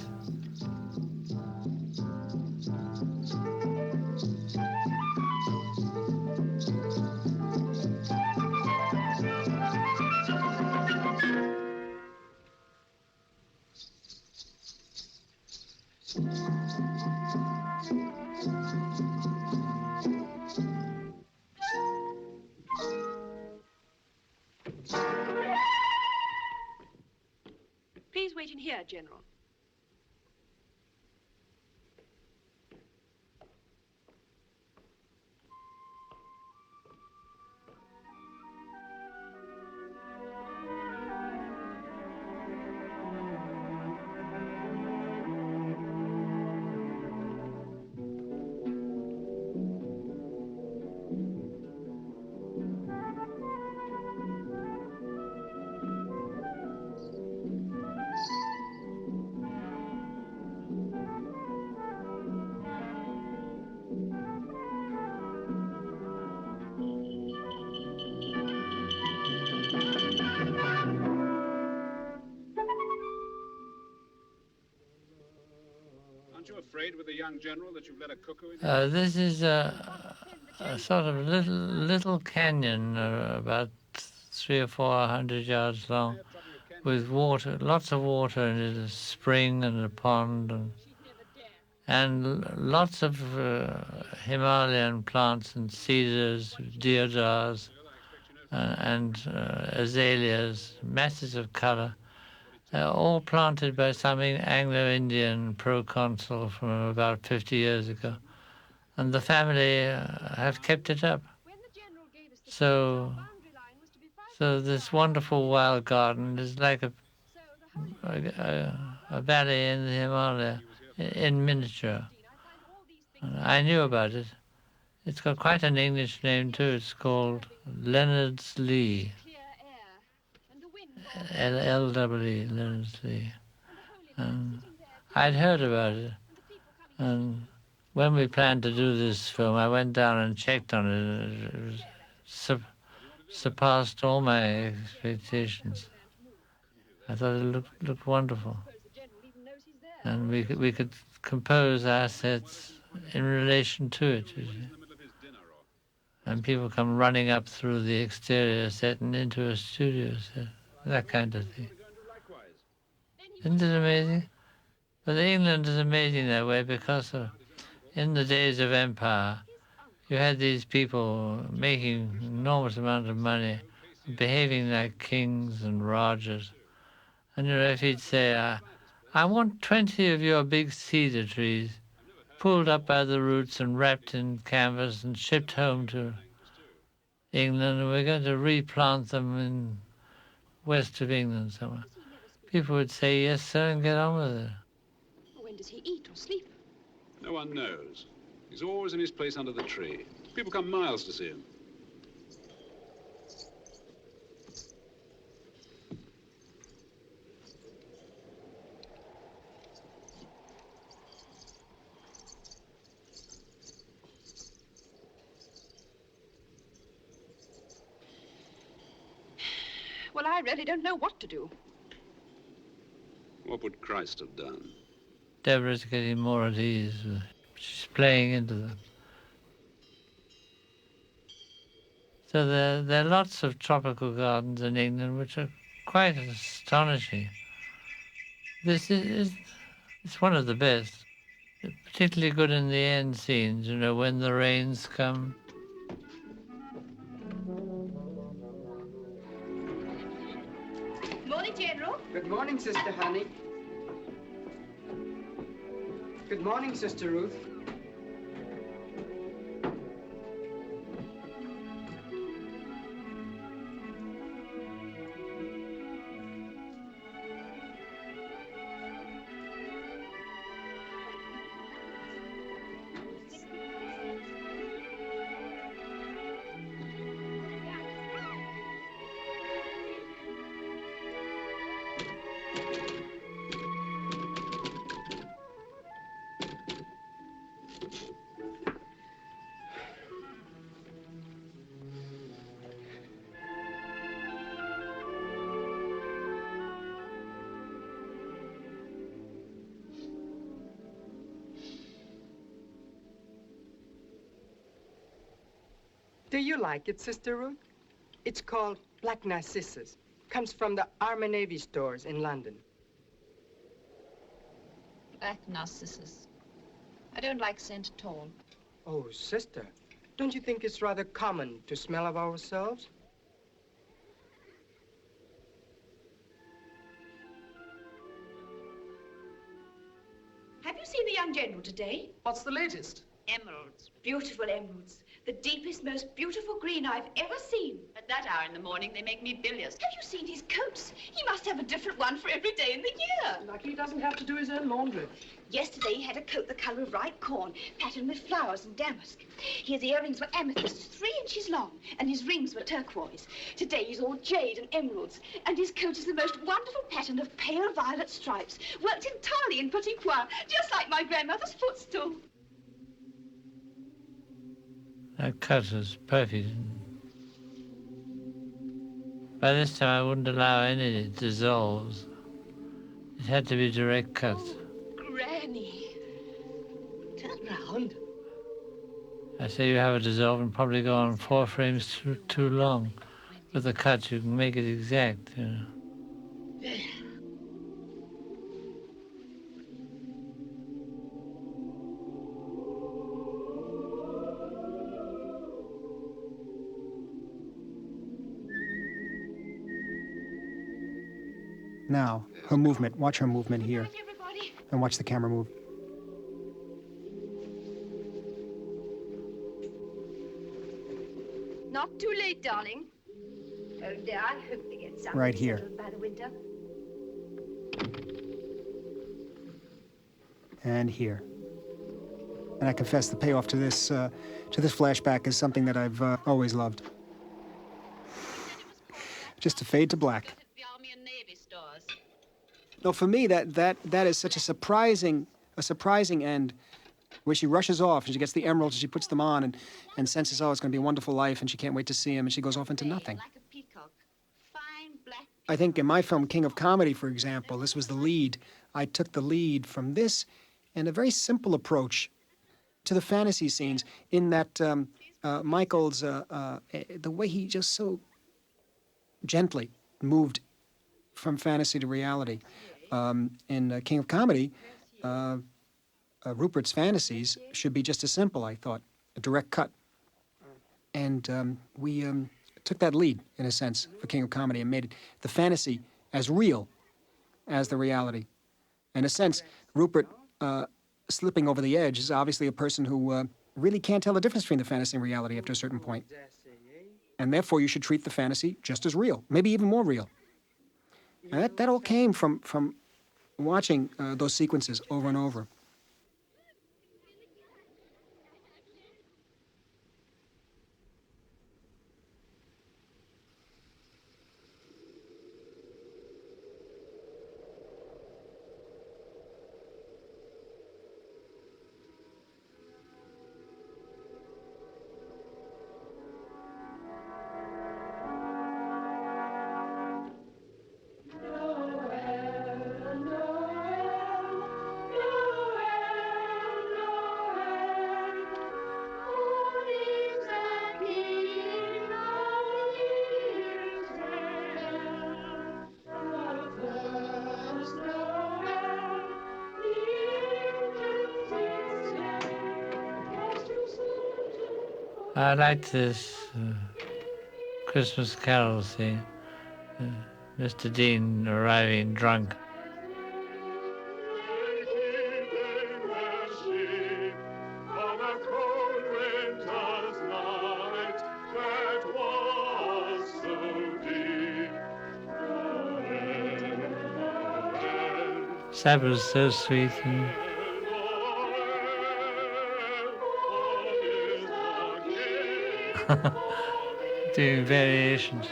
Please wait in here, General. Aren't you afraid with a young general that you've let a cuckoo in? This is a sort of little canyon, about 300 or 400 yards long, with water, lots of water in it, a spring and a pond, and lots of Himalayan plants and cedars, deodars, and azaleas, masses of color. All planted by some Anglo-Indian proconsul from about 50 years ago. And the family have kept it up. So this wonderful wild garden is like a a valley in the Himalayas in miniature. And I knew about it. It's got quite an English name too. It's called Leonard's Lee. L-W-E, Leonard's Lee. And I'd heard about it. And when we planned to do this film, I went down and checked on it. It was surpassed all my expectations. I thought it looked wonderful. And we could compose our sets in relation to it. And people come running up through the exterior set and into a studio set, that kind of thing. Isn't it amazing? But England is amazing that way because in the days of empire, you had these people making enormous amount of money, behaving like kings and rajas. And if he'd say, I want 20 of your big cedar trees pulled up by the roots and wrapped in canvas and shipped home to England, and we're going to replant them in west of England somewhere. People would say, yes, sir, and get on with it. When does he eat or sleep? No one knows. He's always in his place under the tree. People come miles to see him. Well, I really don't know what to do. What would Christ have done? Deborah's getting more at ease. She's playing into them. So there are lots of tropical gardens in England which are quite astonishing. This is it's one of the best. Particularly good in the end scenes, you know, when the rains come. Morning, General. Good morning, Sister Honey. Good morning, Sister Ruth. Do you like it, Sister Ruth? It's called Black Narcissus. Comes from the Army Navy stores in London. Black Narcissus. I don't like scent at all. Oh, Sister, don't you think it's rather common to smell of ourselves? Have you seen the young general today? What's the latest? Emeralds. Beautiful emeralds. The deepest, most beautiful green I've ever seen. At that hour in the morning, they make me bilious. Have you seen his coats? He must have a different one for every day in the year. Lucky he doesn't have to do his own laundry. Yesterday, he had a coat the color of ripe corn, patterned with flowers and damask. His earrings were amethysts, 3 inches long, and his rings were turquoise. Today, he's all jade and emeralds, and his coat is the most wonderful pattern of pale violet stripes, worked entirely in petit pois, just like my grandmother's footstool. That cut was perfect. By this time, I wouldn't allow any dissolves. It had to be direct cut. Granny. Turn round. I say you have a dissolve and probably go on 4 frames too long. With the cut, you can make it exact, you know. Now, her movement. Watch her movement here. And watch the camera move. Not too late, darling. Oh, dear, I hope they get some Right here. settled by the winter. and here. And I confess the payoff to this flashback is something that I've always loved. Just to fade to black. No, for me, that is such a surprising end, where she rushes off and she gets the emeralds and she puts them on and senses, oh, it's going to be a wonderful life, and she can't wait to see him, and she goes off into nothing. I think in my film, King of Comedy, for example, this was the lead. I took the lead from this and a very simple approach to the fantasy scenes, in that Michael's, the way he just so gently moved from fantasy to reality. In King of Comedy, Rupert's fantasies should be just as simple, I thought, a direct cut. And we took that lead, in a sense, for King of Comedy and made the fantasy as real as the reality. In a sense, Rupert slipping over the edge is obviously a person who really can't tell the difference between the fantasy and reality after a certain point. And therefore, you should treat the fantasy just as real, maybe even more real. And that all came from watching those sequences over and over. I liked this Christmas carol scene, Mr. Dean arriving drunk. That was so sweet. And doing variations.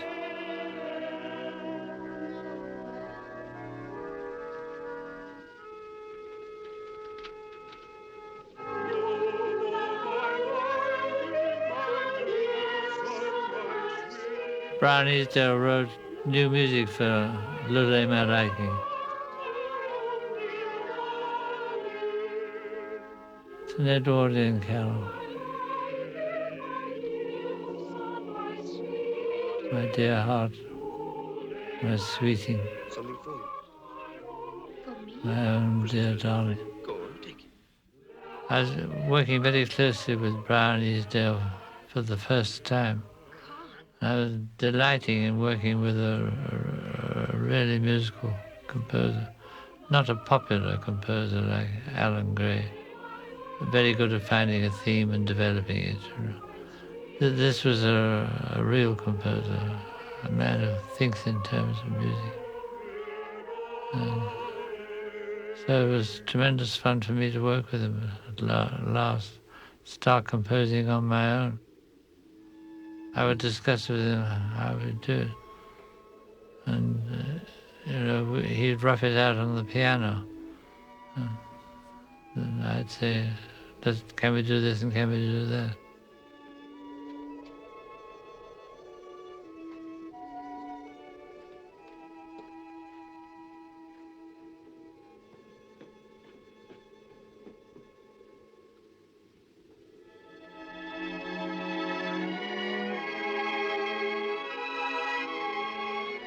Brown Easdale wrote new music for Lule Maraki. It's an Edwardian carol. My dear heart, my sweeting, Something for you. my own dear darling. Go on, take it. I was working very closely with Brown Easdale for the first time. I was delighting in working with a really musical composer, not a popular composer like Alan Gray, very good at finding a theme and developing it. This was a real composer, a man who thinks in terms of music. And so it was tremendous fun for me to work with him at last, start composing on my own. I would discuss with him how we'd do it. And, he'd rough it out on the piano. And I'd say, can we do this and can we do that?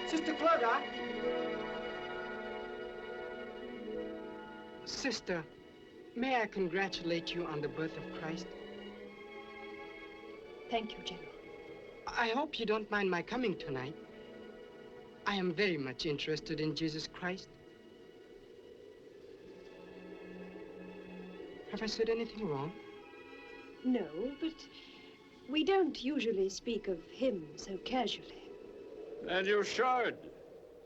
Sister Flora. Sister, may I congratulate you on the birth of Christ? Thank you, General. I hope you don't mind my coming tonight. I am very much interested in Jesus Christ. Have I said anything wrong? No, but we don't usually speak of him so casually. And you should.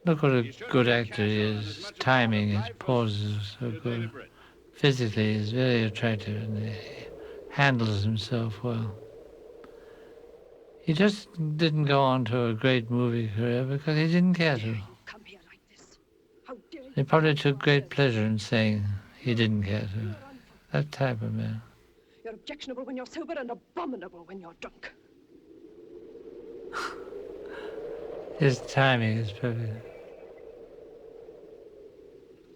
Look what a good actor he is. His timing, his pauses are so good. physically he's very attractive and he handles himself well. He just didn't go on to a great movie career because he didn't care to. He probably took great pleasure in saying he didn't care to. That type of man. You're objectionable when you're sober and abominable when you're drunk. His timing is perfect.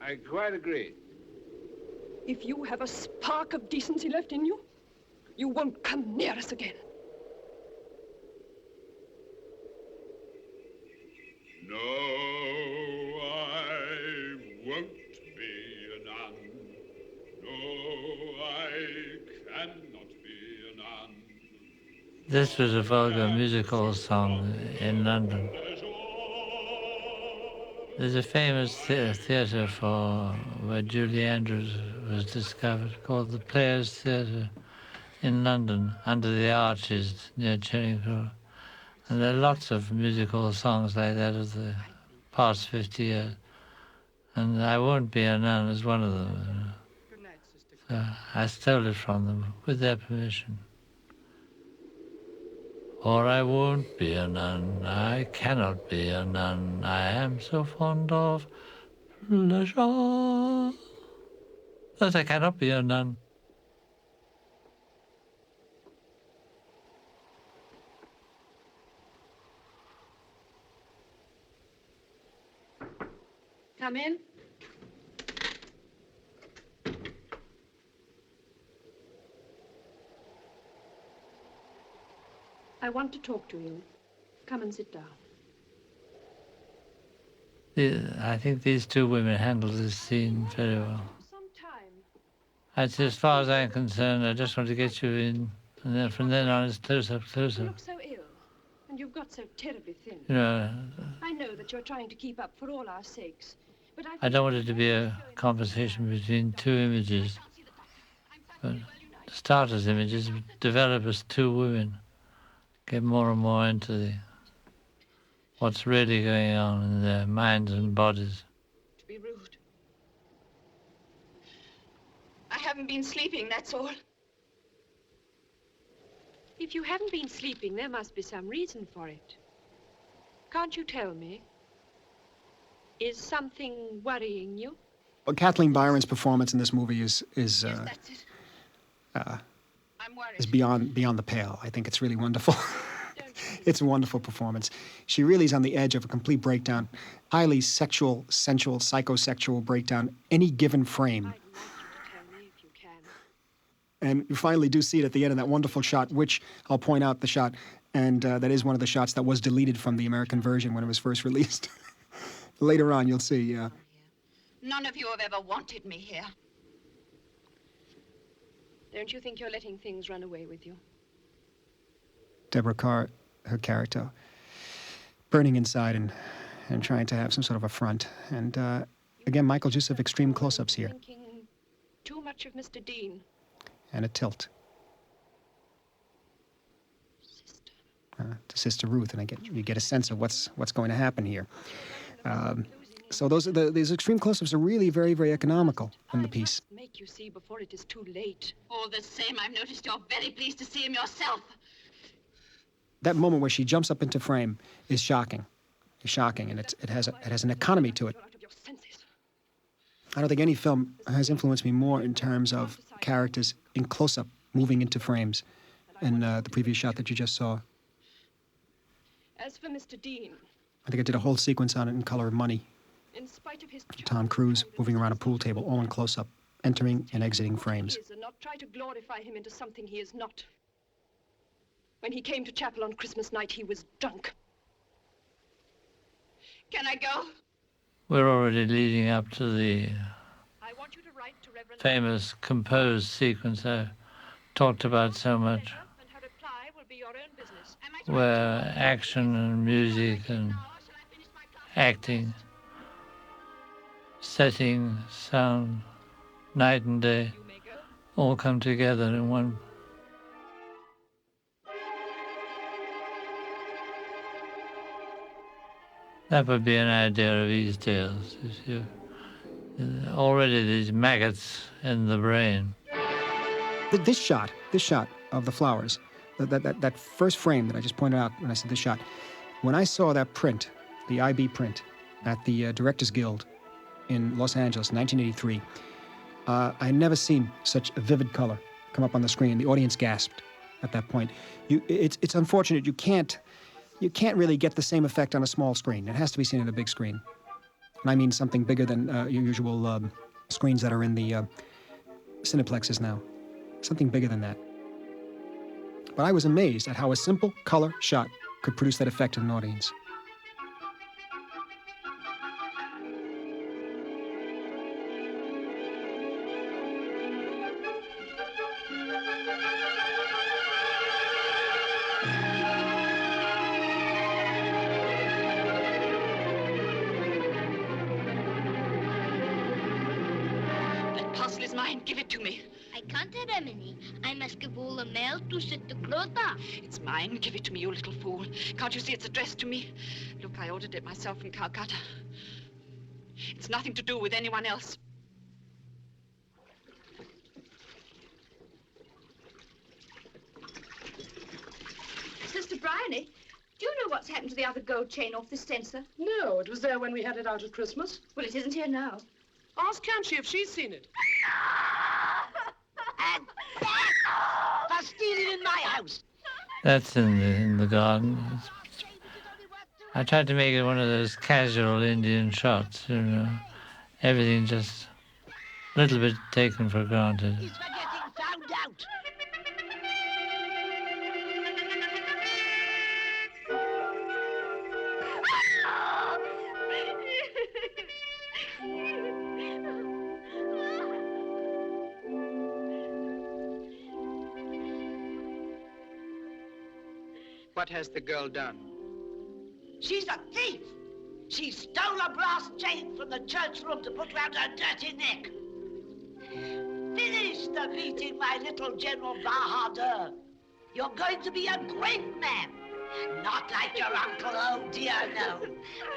I quite agree. If you have a spark of decency left in you, you won't come near us again. No, I won't be a nun. No, I cannot be a nun. This was a vulgar musical song in London. There's a famous theatre where Julie Andrews was discovered called the Players' Theatre in London, under the arches near Charing Cross. And there are lots of musical songs like that of the past 50 years. And I Won't Be a Nun is one of them. So I stole it from them with their permission. Or I won't be a nun, I cannot be a nun, I am so fond of pleasure that I cannot be a nun. Come in. I want to talk to you. Come and sit down. I think these two women handle this scene very well. As far as I'm concerned, I just want to get you in, and then from then on it's close up, close You up. look so ill, and you've got so terribly thin. You know, I know that you're trying to keep up for all our sakes, but I don't want it to be a conversation between two images, but start as images, develop as two women, get more and more into what's really going on in their minds and bodies. To be rude. I haven't been sleeping, that's all. if you haven't been sleeping, there must be some reason for it. Can't you tell me? Is something worrying you? Well, Kathleen Byron's performance in this movie is beyond the pale. I think it's really wonderful. It's a wonderful performance. She really is on the edge of a complete breakdown, highly sexual, sensual, psychosexual breakdown, any given frame. And you finally do see it at the end of that wonderful shot, which I'll point out the shot, and that is one of the shots that was deleted from the American version when it was first released. Later on, you'll see. None of you have ever wanted me here. Don't you think you're letting things run away with you? Deborah Kerr, her character, burning inside and trying to have some sort of a front. And again, Michael just have extreme close-ups here. Thinking too much of Mr. Dean. And a tilt. To Sister Ruth, and you get a sense of what's going to happen here. So these extreme close-ups are really very, very economical in the piece. Make you see before it is too late. All the same, I've noticed you're very pleased to see him yourself. That moment where she jumps up into frame is shocking. It's shocking, and it has an economy to it. I don't think any film has influenced me more in terms of characters in close-up moving into frames in the previous shot that you just saw. As for Mr. Dean, I think I did a whole sequence on it in Color of Money. in spite of his Tom Cruise moving around a pool table, all in close-up, entering and exiting frames. and not try to glorify him into something he is not. When he came to chapel on Christmas night, he was drunk. Can I go? We're already leading up to the famous composed sequence I talked about so much, where action and music and acting, setting, sound, night and day, all come together in one. That would be an idea of Eastdale's. already these maggots in the brain. This shot of the flowers, that first frame that I just pointed out when I said this shot, when I saw that print, the IB print, at the Directors Guild in Los Angeles, 1983, I had never seen such a vivid color come up on the screen. The audience gasped at that point. It's unfortunate you can't really get the same effect on a small screen. It has to be seen on a big screen. And I mean something bigger than your usual screens that are in the cineplexes now. Something bigger than that. But I was amazed at how a simple color shot could produce that effect in an audience. That parcel is mine. Give it to me. I can't have any. I must give all the mail to Sister Clotha. It's mine. Give it to me, you little fool. Can't you see it's addressed to me? Look, I ordered it myself from Calcutta. It's nothing to do with anyone else. Sister Bryony, do you know what's happened to the other gold chain off this censer? No, it was there when we had it out at Christmas. Well, it isn't here now. Ask Kanchi if she's seen it. And that for stealing in my house. That's in the garden. I tried to make it one of those casual Indian shots, you know. Everything just a little bit taken for granted. He's for getting found out. What has the girl done? She's a thief. She stole a brass chain from the church room to put round her dirty neck. Finish the meeting, my little General Bahadur. You're going to be a great man. Not like your uncle, oh dear, no.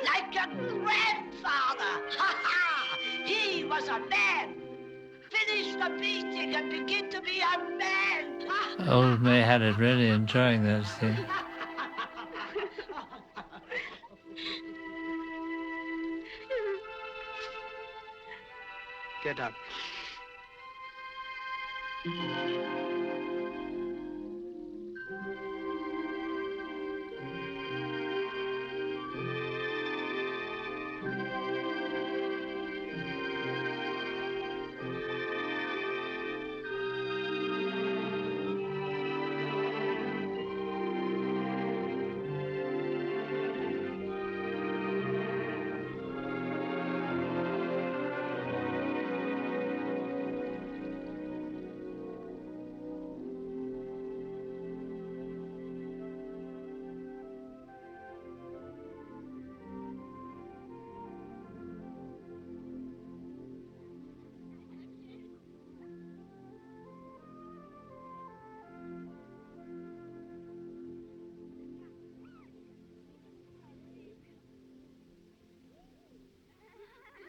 Like your grandfather. Ha ha! He was a man. Finish the meeting and begin to be a man. Old May had it really enjoying that scene. Get up.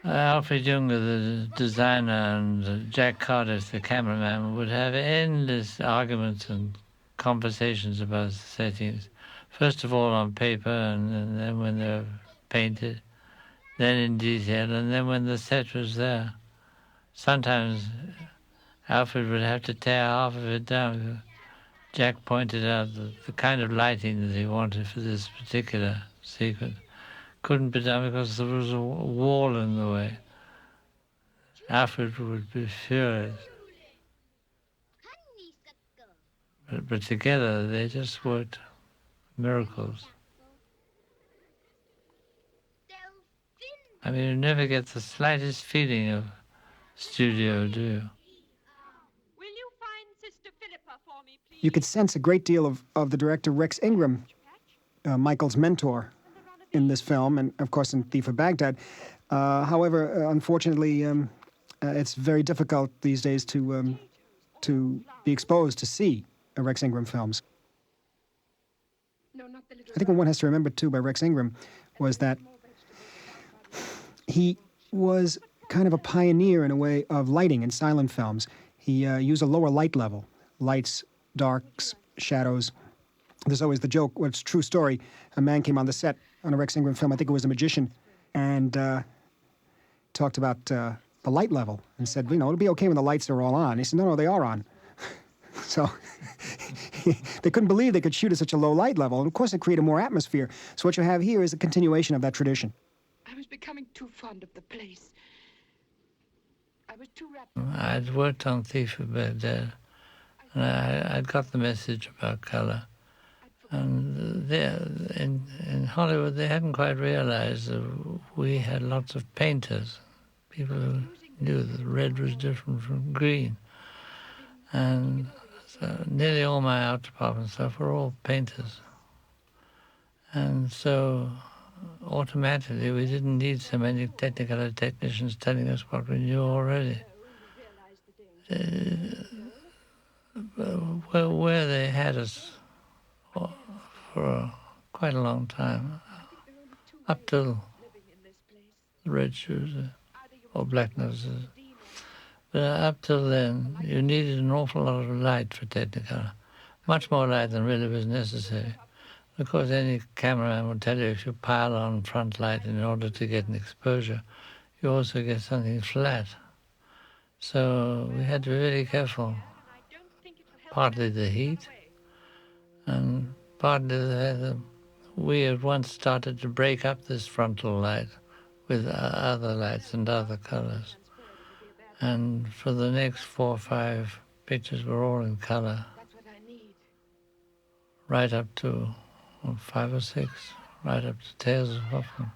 Alfred Junge, the designer, and Jack Cardiff, the cameraman, would have endless arguments and conversations about settings. First of all on paper, and then when they're painted, then in detail, and then when the set was there. Sometimes Alfred would have to tear half of it down. Jack pointed out the kind of lighting that he wanted for this particular sequence couldn't be done because there was a wall in the way. Alfred would be furious. But together they just worked miracles. I mean, you never get the slightest feeling of studio, do you? You could sense a great deal of the director Rex Ingram, Michael's mentor, in this film, and of course in Thief of Baghdad. However, unfortunately, it's very difficult these days to be exposed to see Rex Ingram films. I think what one has to remember too by Rex Ingram was that he was kind of a pioneer in a way of lighting in silent films. He used a lower light level, lights, darks, shadows. There's always the joke, well, it's a true story. A man came on the set on a Rex Ingram film, I think it was The Magician, and talked about the light level and said, you know, it'll be okay when the lights are all on. He said, no, they are on. So they couldn't believe they could shoot at such a low light level. And of course, it created more atmosphere. So what you have here is a continuation of that tradition. I was becoming too fond of the place. I was too wrapped. I'd worked on Thief of Baghdad, and I'd got the message about color. And there, in Hollywood, they hadn't quite realized that we had lots of painters, people who knew that red was different from green. And so nearly all my art department stuff were all painters. And so automatically we didn't need so many Technicolor technicians telling us what we knew already. Where they had us for quite a long time, up till the red shoes or black noses. But up till then, you needed an awful lot of light for Technicolor, much more light than really was necessary. Of course, any cameraman will tell you if you pile on front light in order to get an exposure, you also get something flat. So we had to be really careful. Partly the heat, and partly that we at once started to break up this frontal light with other lights and other colors. And for the next 4 or 5 pictures were all in color, right up to 5 or 6, right up to Tales of Hoffman.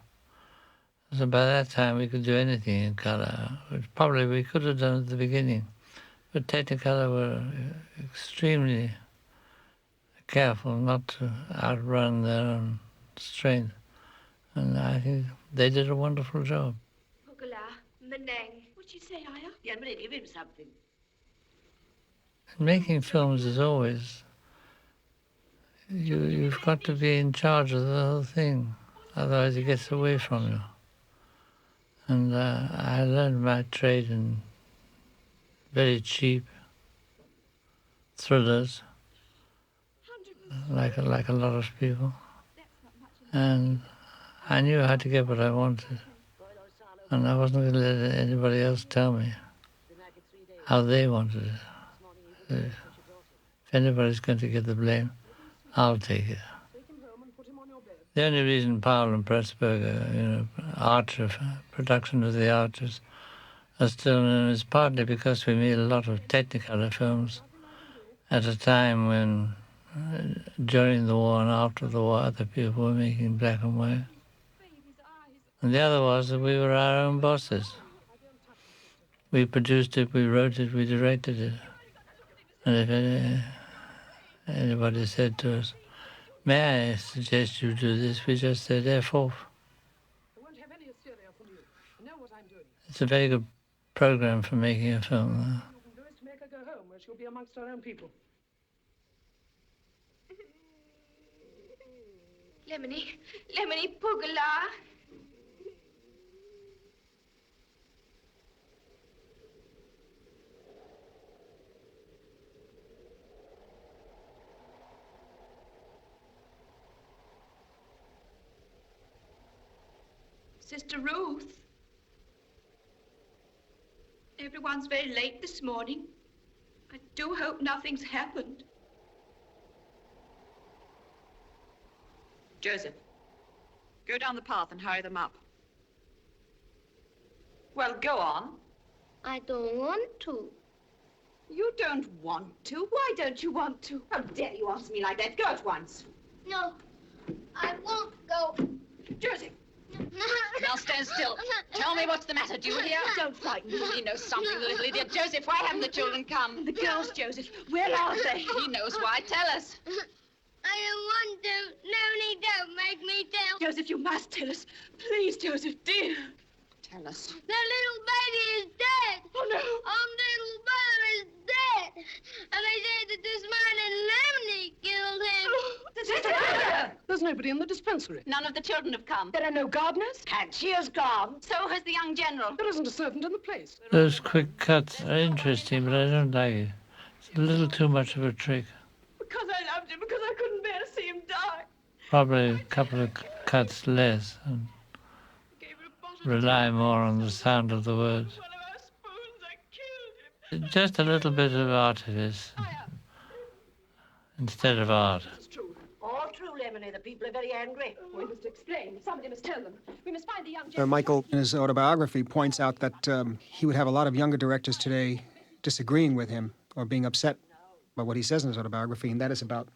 So by that time we could do anything in color, which probably we could have done at the beginning. But Technicolor were extremely careful not to outrun their own strength. And I think they did a wonderful job. What'd you say, Aya? Yeah, Emeric, give him something. Making films is always, you've got to be in charge of the whole thing, otherwise it gets away from you. And I learned my trade in very cheap thrillers, like a lot of people. And I knew how to get what I wanted. And I wasn't going to let anybody else tell me how they wanted it. If anybody's going to get the blame, I'll take it. The only reason Powell and Pressburger, Archer, production of the Archers, are still known is partly because we made a lot of Technicolor films at a time when, during the war and after the war, other people were making black and white. And the other was that we were our own bosses. We produced it, we wrote it, we directed it. And if anybody said to us, may I suggest you do this, we just said, F off. It's a very good program for making a film. To make her go home, where she'll be amongst her own people. Lemony, Pugala. Sister Ruth. Everyone's very late this morning. I do hope nothing's happened. Joseph, go down the path and hurry them up. Well, go on. I don't want to. You don't want to? Why don't you want to? How dare you ask me like that? Go at once. No, I won't go. Joseph! Now stand still. Tell me what's the matter, do you hear? Don't frighten me. He knows something, the little idiot. Joseph, why haven't the children come? The girls, Joseph, where are they? He knows why. Tell us. I don't want to. Lemony, don't make me tell. Joseph, you must tell us. Please, Joseph, dear. Tell us. The little baby is dead. Oh, no. Little brother is dead. And they say that this man and Lemony killed him. Sister! There's nobody in the dispensary. None of the children have come. There are no gardeners? And she is gone. So has the young general. There isn't a servant in the place. Those quick cuts are interesting, but I don't like it. It's a little too much of a trick. Because I loved him, because I couldn't bear to see him die. Probably a couple of cuts less and rely more on the sound of the words. Just a little bit of artifice instead of art. All true, Lemony. The people are very angry. We must explain. Somebody must tell them. We must find the young Michael, in his autobiography, points out that he would have a lot of younger directors today disagreeing with him or being upset by what he says in his autobiography, and that is about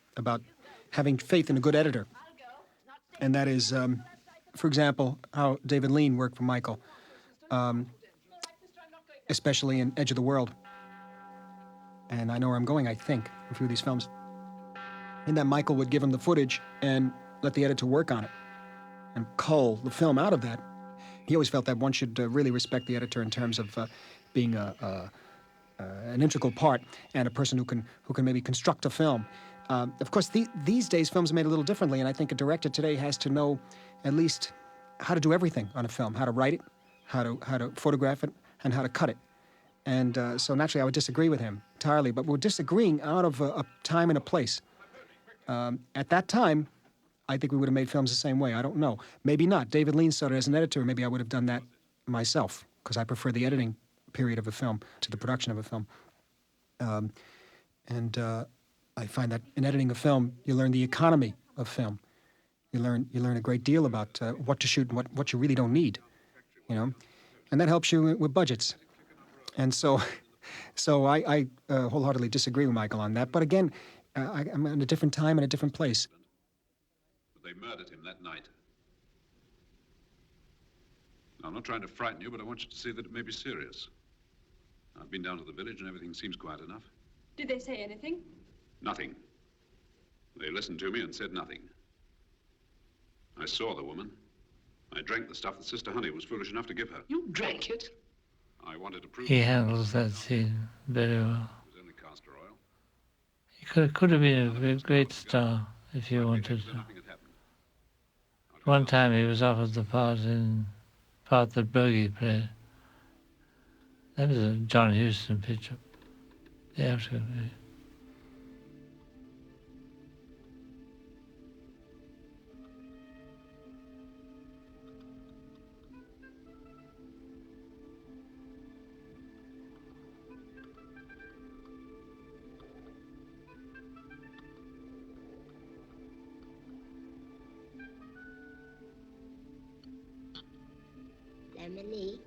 having faith in a good editor. And that is, for example, how David Lean worked for Michael, especially in Edge of the World. And I know where I'm going, I think, through these films. In that Michael would give him the footage and let the editor work on it and cull the film out of that. He always felt that one should really respect the editor in terms of being an integral part and a person who can maybe construct a film. Of course, these days films are made a little differently, and I think a director today has to know at least how to do everything on a film: how to write it, how to photograph it, and how to cut it. And so naturally, I would disagree with him entirely. But we're disagreeing out of a time and a place. At that time, I think we would have made films the same way. I don't know. Maybe not. David Lean started as an editor. Maybe I would have done that myself, because I prefer the editing period of a film to the production of a film. I find that in editing a film, you learn the economy of film. You learn a great deal about what to shoot and what you really don't need, and that helps you with budgets. And so I wholeheartedly disagree with Michael on that. But again, I'm in a different time and a different place. But they murdered him that night. Now, I'm not trying to frighten you, but I want you to see that it may be serious. I've been down to the village and everything seems quiet enough. Did they say anything? Nothing. They listened to me and said nothing. I saw the woman. I drank the stuff that Sister Honey was foolish enough to give her. You drank it? I wanted to prove He handles that scene very well. it was only castor oil. He could have been a great star if he wanted to. One time he was offered the part that Berge played. That was a John Huston picture. The African movie. Lemony.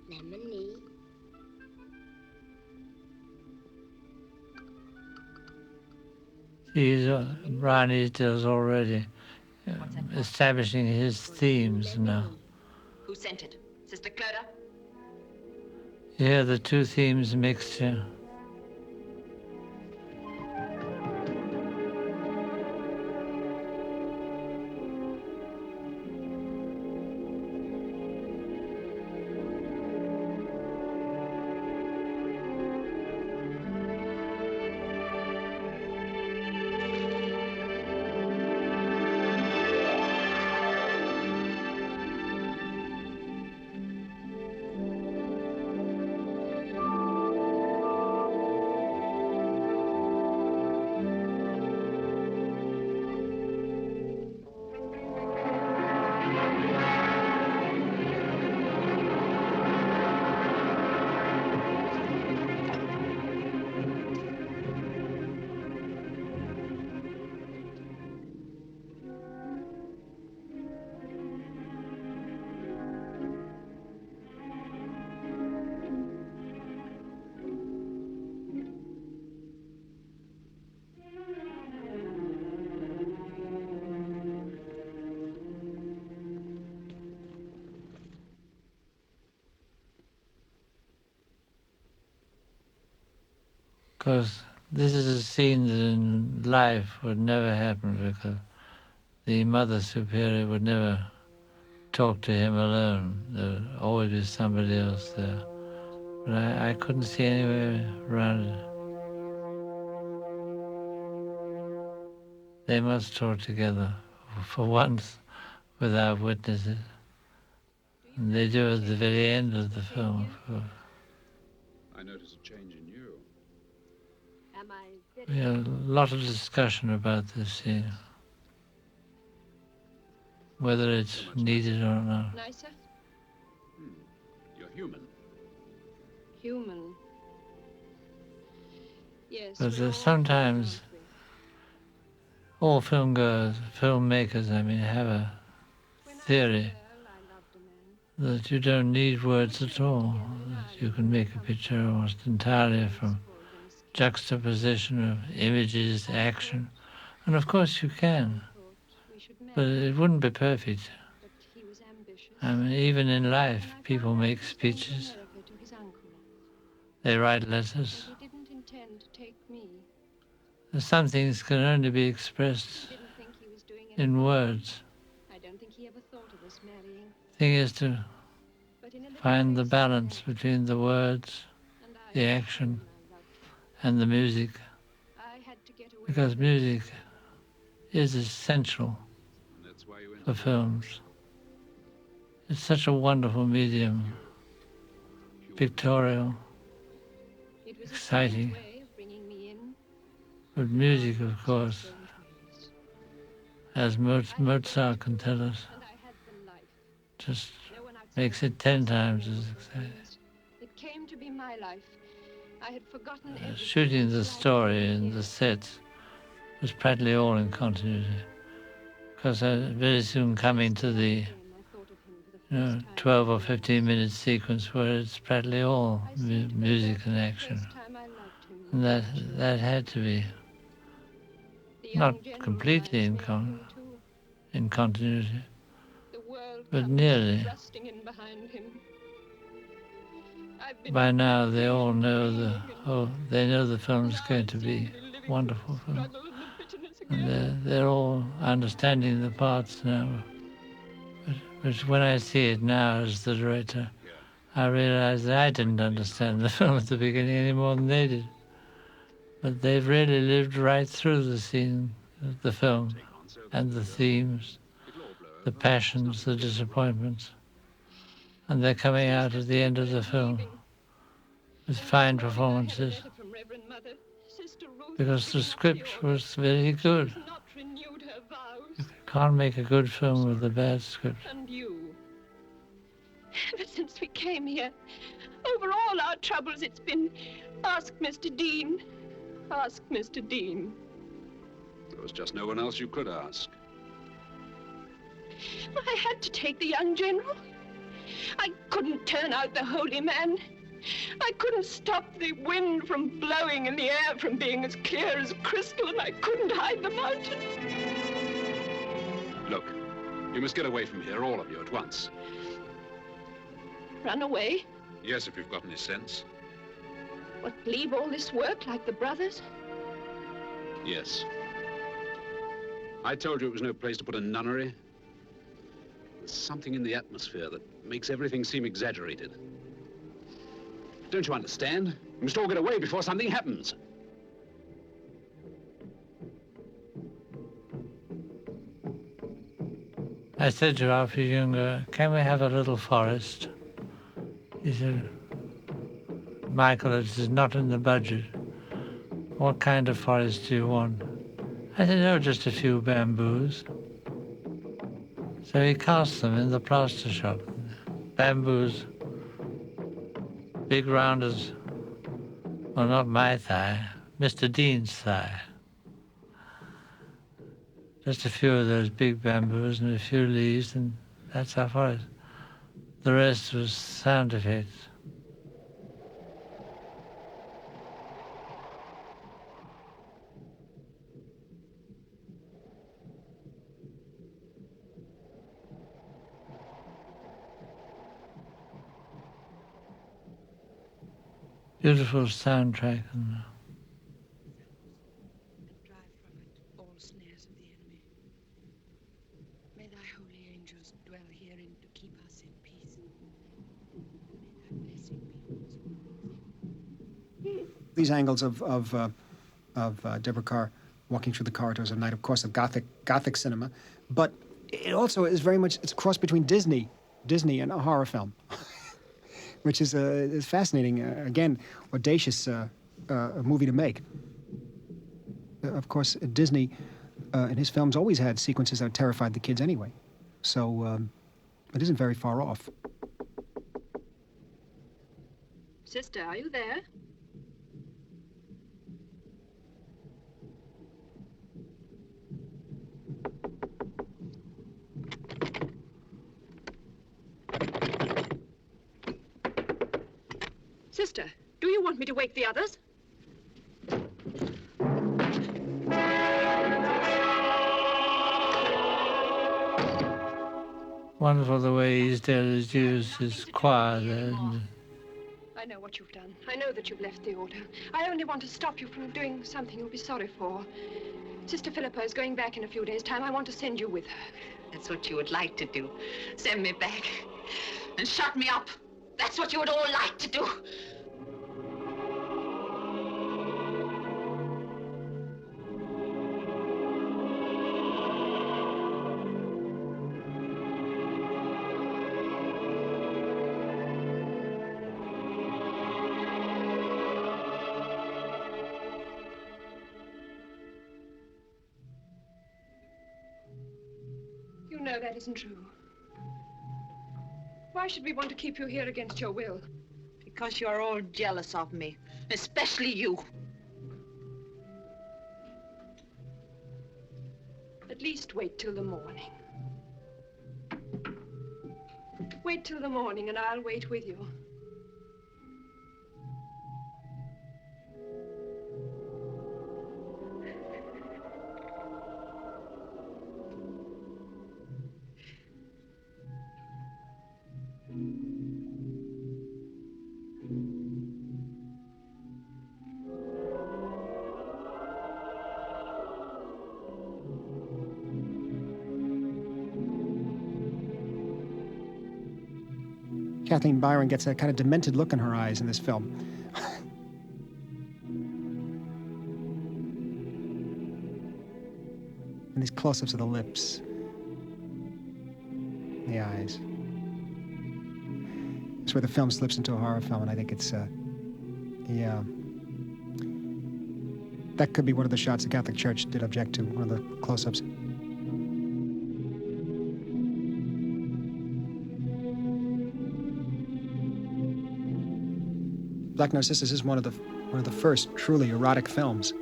Lemony. Brian Easdale's already establishing his themes now. Who sent it? Sister Clodagh? You hear the two themes mixed here. Because this is a scene that in life would never happen, because the Mother Superior would never talk to him alone. There would always be somebody else there. But I couldn't see any way around it. They must talk together for once without witnesses. And they do at the very end of the film. I notice a change in you. We had a lot of discussion about this scene, whether it's needed or not. Nicer? You're human. Human. Yes. But there's sometimes all filmmakers, I mean, have a theory that you don't need words at all. That you can make a picture almost entirely from juxtaposition of images, action. And of course you can. But it wouldn't be perfect. I mean, even in life, people make speeches. They write letters. Some things can only be expressed in words. The thing is to find the balance between the words, the action, and the music, because music is essential for films. It's such a wonderful medium, pictorial, exciting. But music, of course, as Mozart can tell us, just makes it 10 times as exciting. It came to be my life. I had forgotten Shooting the story and the sets was practically all in continuity, because very soon coming to the 12 or 15-minute sequence where it's practically all music and action. And that had to be not completely in continuity, but nearly. By now they all know they know the film's going to be a wonderful film. And they're all understanding the parts now. But when I see it now as the director, I realize that I didn't understand the film at the beginning any more than they did. But they've really lived right through the scene, the film, and the themes, the passions, the disappointments. And they're coming out at the end of the film with fine performances, because the script was very good. You can't make a good film with a bad script. And you. Ever since we came here, over all our troubles, it's been, ask Mr. Dean. Ask Mr. Dean. There was just no one else you could ask. I had to take the young general. I couldn't turn out the holy man. I couldn't stop the wind from blowing and the air from being as clear as crystal, and I couldn't hide the mountains. Look, you must get away from here, all of you, at once. Run away? Yes, if you've got any sense. What, leave all this work like the brothers? Yes. I told you it was no place to put a nunnery. There's something in the atmosphere that makes everything seem exaggerated. Don't you understand? You must all get away before something happens. I said to Alfred Junge, can we have a little forest? He said, Michael, it is not in the budget. What kind of forest do you want? I said, oh, just a few bamboos. So he cast them in the plaster shop. Bamboos, big round as, well, not my thigh, Mr. Dean's thigh. Just a few of those big bamboos and a few leaves, and that's our forest. The rest was sound effects. Beautiful soundtrack. And drive from it all snares of the enemy. May thy holy angels dwell here in keep us in peace. These angles of Deborah Kerr walking through the corridors of night, of course, of Gothic cinema, but it also is very much, it's a cross between Disney and a horror film, which is fascinating. Again, audacious movie to make. Of course, Disney in his films always had sequences that terrified the kids anyway, so it isn't very far off. Sister, are you there? Sister, do you want me to wake the others? Wonderful the way Easdale has used his choir there. I know what you've done. I know that you've left the order. I only want to stop you from doing something you'll be sorry for. Sister Philippa is going back in a few days' time. I want to send you with her. That's what you would like to do. Send me back and shut me up. That's what you would all like to do. You know that isn't true. Why should we want to keep you here against your will? Because you're all jealous of me, especially you. At least wait till the morning. Wait till the morning and I'll wait with you. Kathleen Byron gets a kind of demented look in her eyes in this film. And these close-ups of the lips, the eyes. It's where the film slips into a horror film, and I think it's, yeah. That could be one of the shots the Catholic Church did object to, one of the close-ups. Black Narcissus is one of the first truly erotic films,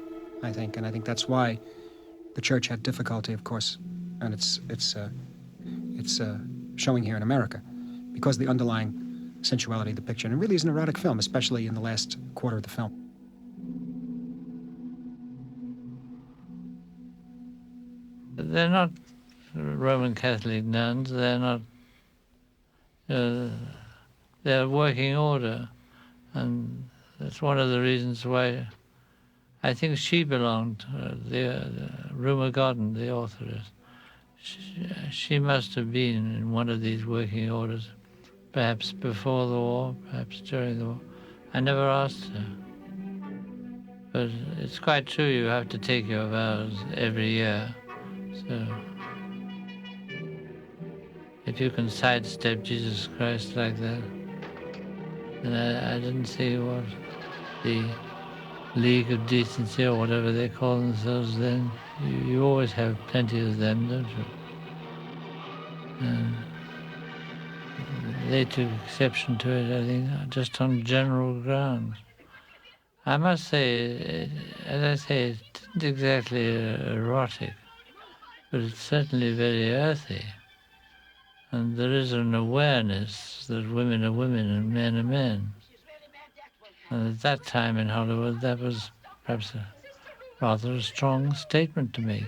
I think, and I think that's why the church had difficulty, of course, and it's showing here in America, because of the underlying sensuality of the picture. And it really is an erotic film, especially in the last quarter of the film. They're not Roman Catholic nuns. They're not. They're working order. And that's one of the reasons why I think she belonged, the Rumer Godden, the authoress. She must have been in one of these working orders, perhaps before the war, perhaps during the war. I never asked her. But it's quite true, you have to take your vows every year. So if you can sidestep Jesus Christ like that, and I didn't see what the League of Decency or whatever they call themselves then. You always have plenty of them, don't you? And they took exception to it, I think, just on general grounds. I must say, as I say, it isn't exactly erotic, but it's certainly very earthy. And there is an awareness that women are women and men are men. And at that time in Hollywood, that was perhaps a rather strong statement to make.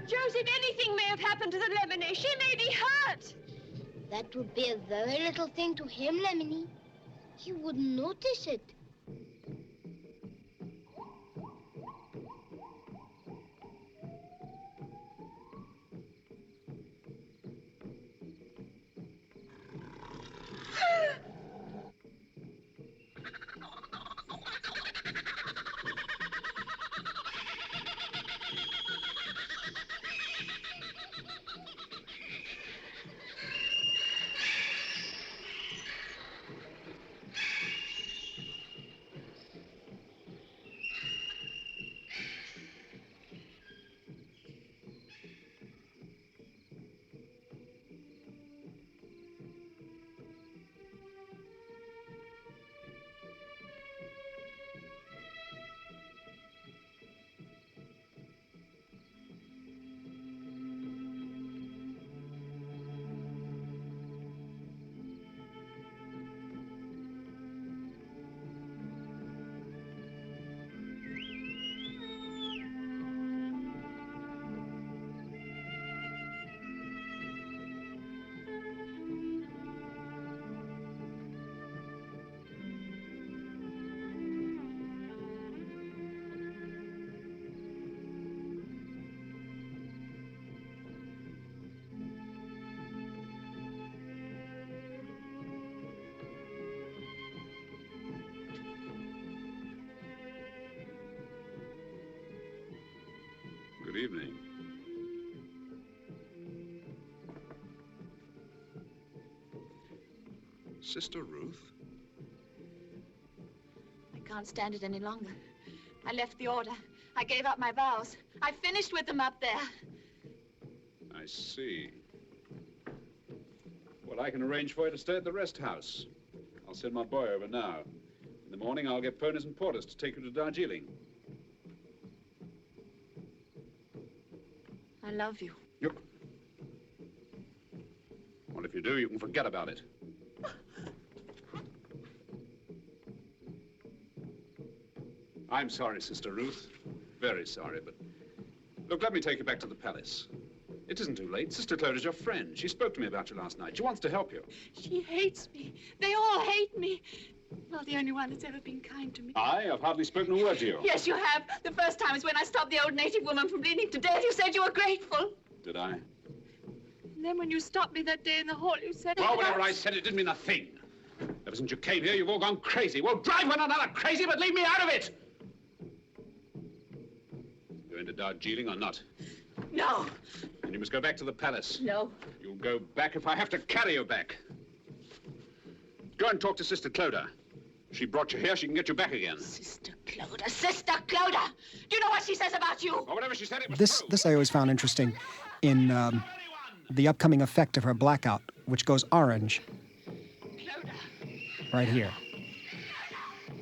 Joseph, anything may have happened to the Lemony. She may be hurt. That would be a very little thing to him, Lemony. He wouldn't notice it. Good evening. Sister Ruth? I can't stand it any longer. I left the order. I gave up my vows. I finished with them up there. I see. Well, I can arrange for you to stay at the rest house. I'll send my boy over now. In the morning, I'll get ponies and porters to take you to Darjeeling. I love you. Well, if you do, you can forget about it. I'm sorry, Sister Ruth. Very sorry, but... Look, let me take you back to the palace. It isn't too late. Sister Cloda's your friend. She spoke to me about you last night. She wants to help you. She hates me. They all hate me. You're the only one that's ever been kind to me. I've hardly spoken a word to you. Yes, you have. The first time is when I stopped the old native woman from bleeding to death. You said you were grateful. Did I? And then when you stopped me that day in the hall, you said... Well, whatever I said, it didn't mean a thing. Ever since you came here, you've all gone crazy. Well, drive one another crazy, but leave me out of it! Going to Darjeeling or not? No. And you must go back to the palace. No. You'll go back if I have to carry you back. Go and talk to Sister Cloda. She brought you here, she can get you back again. Sister Cloda, Sister Cloda! Do you know what she says about you? Or whatever she said, it was This I always found interesting in the upcoming effect of her blackout, which goes orange. Cloda. Right here.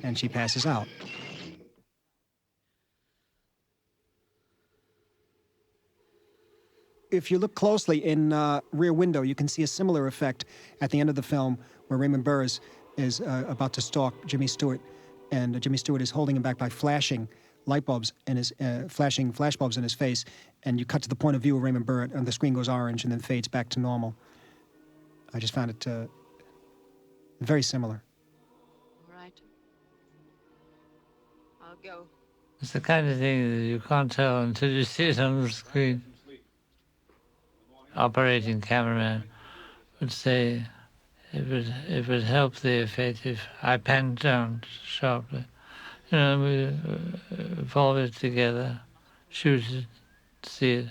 And she passes out. If you look closely in Rear Window, you can see a similar effect at the end of the film where Raymond Burr is about to stalk Jimmy Stewart, and Jimmy Stewart is holding him back by flashing light bulbs in his flashing flashbulbs in his face, and you cut to the point of view of Raymond Burr, and the screen goes orange and then fades back to normal. I just found it very similar. All right. I'll go. It's the kind of thing that you can't tell until you see it on the screen. Operating cameraman would say it would help the effect if I panned down sharply. You know, we evolve it together, shoot it, see it.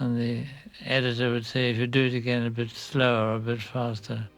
And the editor would say if you do it again a bit slower, a bit faster.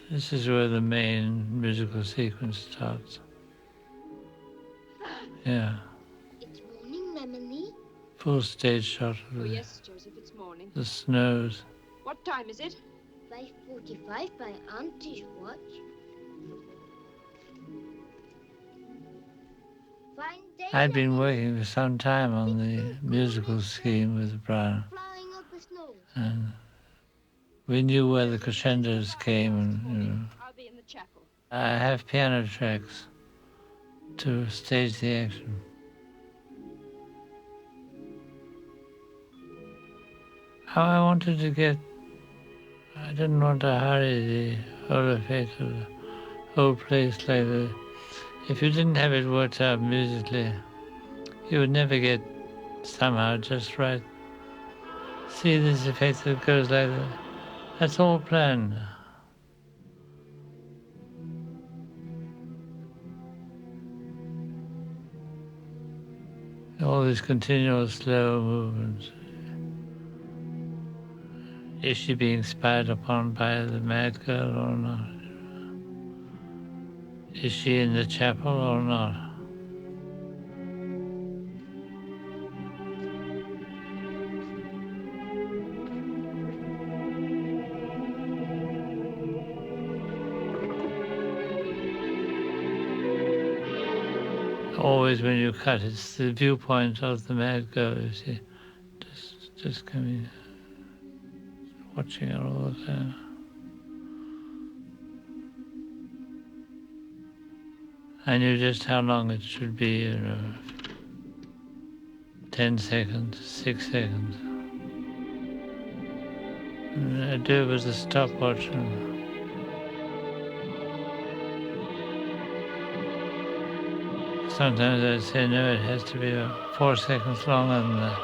This is where the main musical sequence starts. Yeah. It's morning, Lemony. Full stage shot of Oh, it. yes, Joseph, it's morning. morning. the snows. What time is it? 5:45 by Auntie's watch. Fine day. I'd been working for some time on the musical scheme with Brown, Plowing up the snow. and we knew where the crescendos came, and I'll be in the chapel. I have piano tracks to stage the action. How I wanted to get, I didn't want to hurry the whole effect of the whole place like that. If you didn't have it worked out musically, you would never get somehow just right. See this effect that goes like that? That's all planned. All these continual slow movements. Is she being spied upon by the mad girl or not? Is she in the chapel or not? Always when you cut, it's the viewpoint of the mad girl, you see. Just coming, watching her all the time. I knew just how long it should be, 10 seconds, 6 seconds. And I do it with a stopwatch. Sometimes I'd say, no, it has to be 4 seconds longer than that.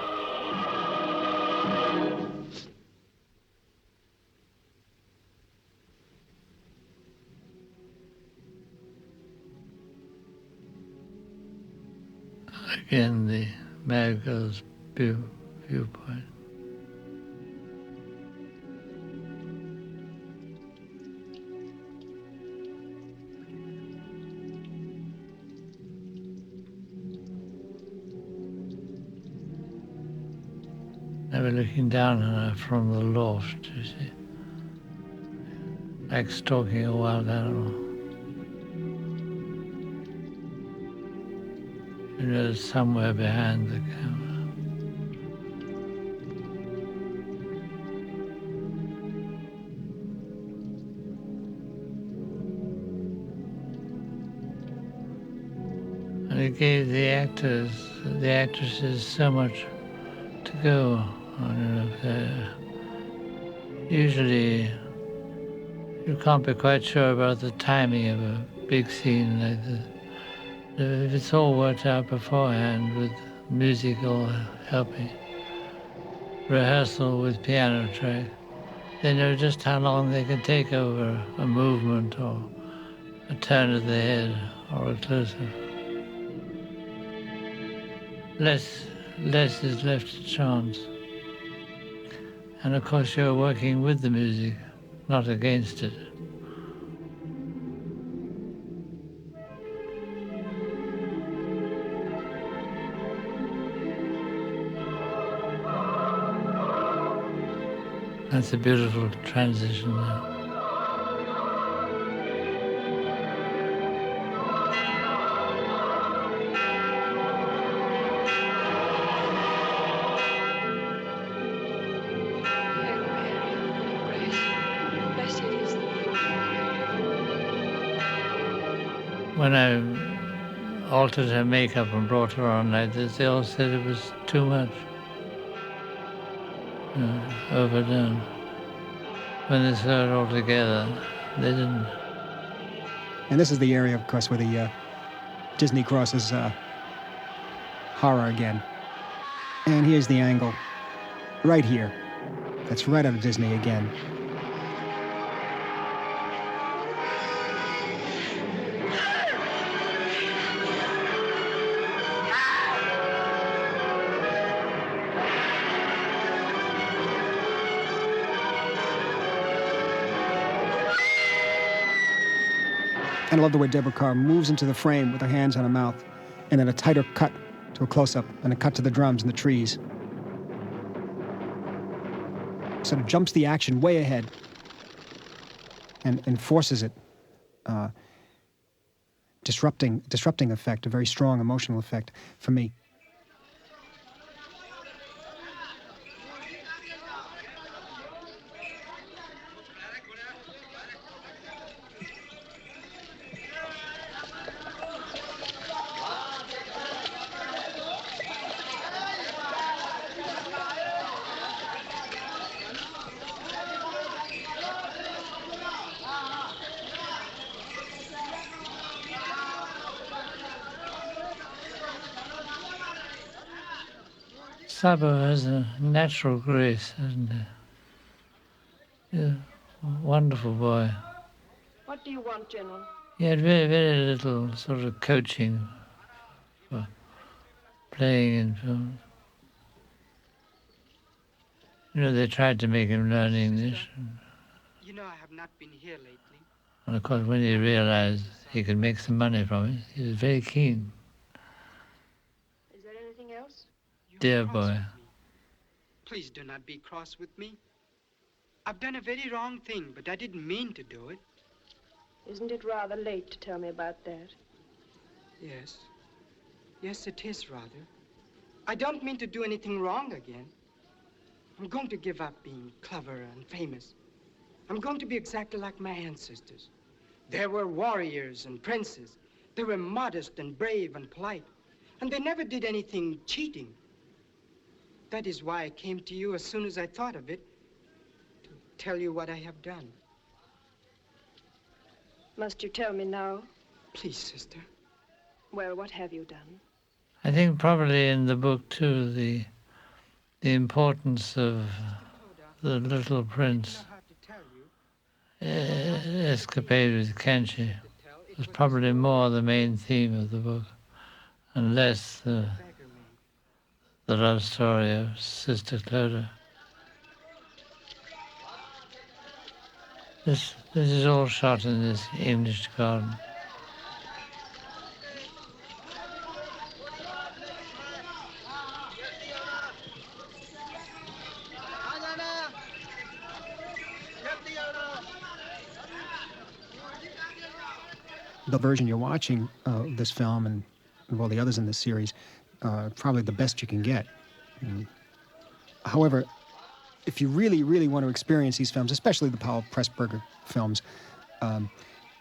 Again, the mad girl's viewpoint. They were looking down on her from the loft, you see, like stalking a wild animal. You know, somewhere behind the camera. And it gave the actresses so much to go on. Usually, you can't be quite sure about the timing of a big scene like this. If it's all worked out beforehand with music all helping, rehearsal with piano track, they know just how long they can take over a movement or a turn of the head or a close-up. Less is left to chance. And of course you're working with the music, not against it. That's a beautiful transition there. When I altered her makeup and brought her on like this, they all said it was too much. Overdone. When they saw it all together, they didn't. And this is the area, of course, where the Disney crosses horror again. And here's the angle, right here. That's right out of Disney again. And I love the way Deborah Kerr moves into the frame with her hands on her mouth, and then a tighter cut to a close-up, and a cut to the drums and the trees. sort of jumps the action way ahead and forces it, disrupting effect, a very strong emotional effect for me. Sabo has a natural grace, and he's a wonderful boy. What do you want, General? He had very, very little sort of coaching for playing in film. You know, they tried to make him learn English. You know, I have not been here lately. And of course, when he realized he could make some money from it, he was very keen. Is there anything else? Dear boy. Please do not be cross with me. I've done a very wrong thing, but I didn't mean to do it. Isn't it rather late to tell me about that? Yes. Yes, it is rather. I don't mean to do anything wrong again. I'm going to give up being clever and famous. I'm going to be exactly like my ancestors. They were warriors and princes. They were modest and brave and polite. And they never did anything cheating. That is why I came to you as soon as I thought of it, to tell you what I have done. Must you tell me now? Please, sister. Well, what have you done? I think probably in the book, too, the importance of the little prince escapade with Kenshi was probably more the main theme of the book, and less the love story of Sister Clodagh. This is all shot in this English garden. The version you're watching of this film and of all the others in this series, probably the best you can get. However, if you really, really want to experience these films, especially the Powell Pressburger films, it'd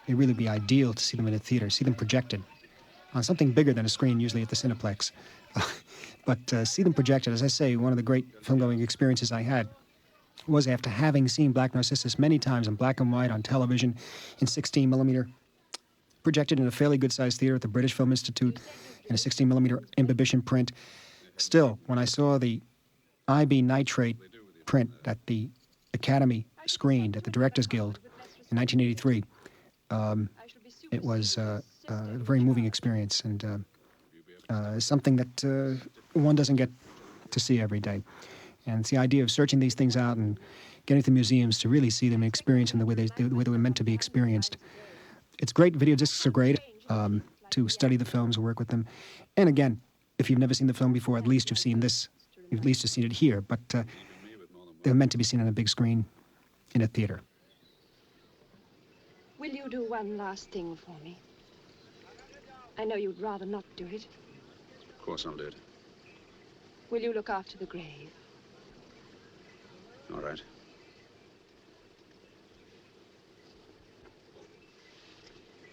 really be ideal to see them in a theater, see them projected on something bigger than a screen, usually at the Cineplex. But see them projected. As I say, one of the great film-going experiences I had was after having seen Black Narcissus many times in black and white on television in 16 millimeter, projected in a fairly good-sized theater at the British Film Institute in a 16 millimeter imbibition print. Still, when I saw the IB nitrate print that the Academy screened at the Directors Guild in 1983, it was a very moving experience and something that one doesn't get to see every day. And it's the idea of searching these things out and getting to museums to really see them and experience them the way they were meant to be experienced. It's great. Video discs are great to study the films and work with them. And again, if you've never seen the film before, at least you've seen this. At least you've seen it here. But they're meant to be seen on a big screen in a theater. Will you do one last thing for me? I know you'd rather not do it. Of course I'll do it. Will you look after the grave? All right.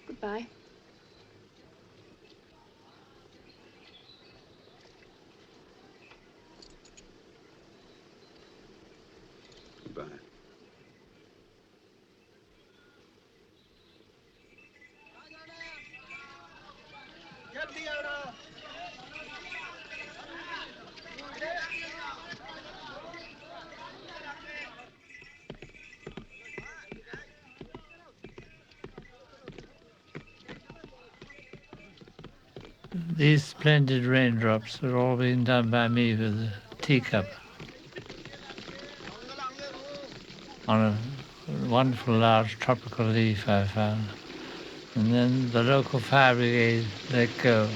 Goodbye. Goodbye. These splendid raindrops are all being done by me with a teacup on a wonderful large tropical leaf I found. And then the local fire brigade let go.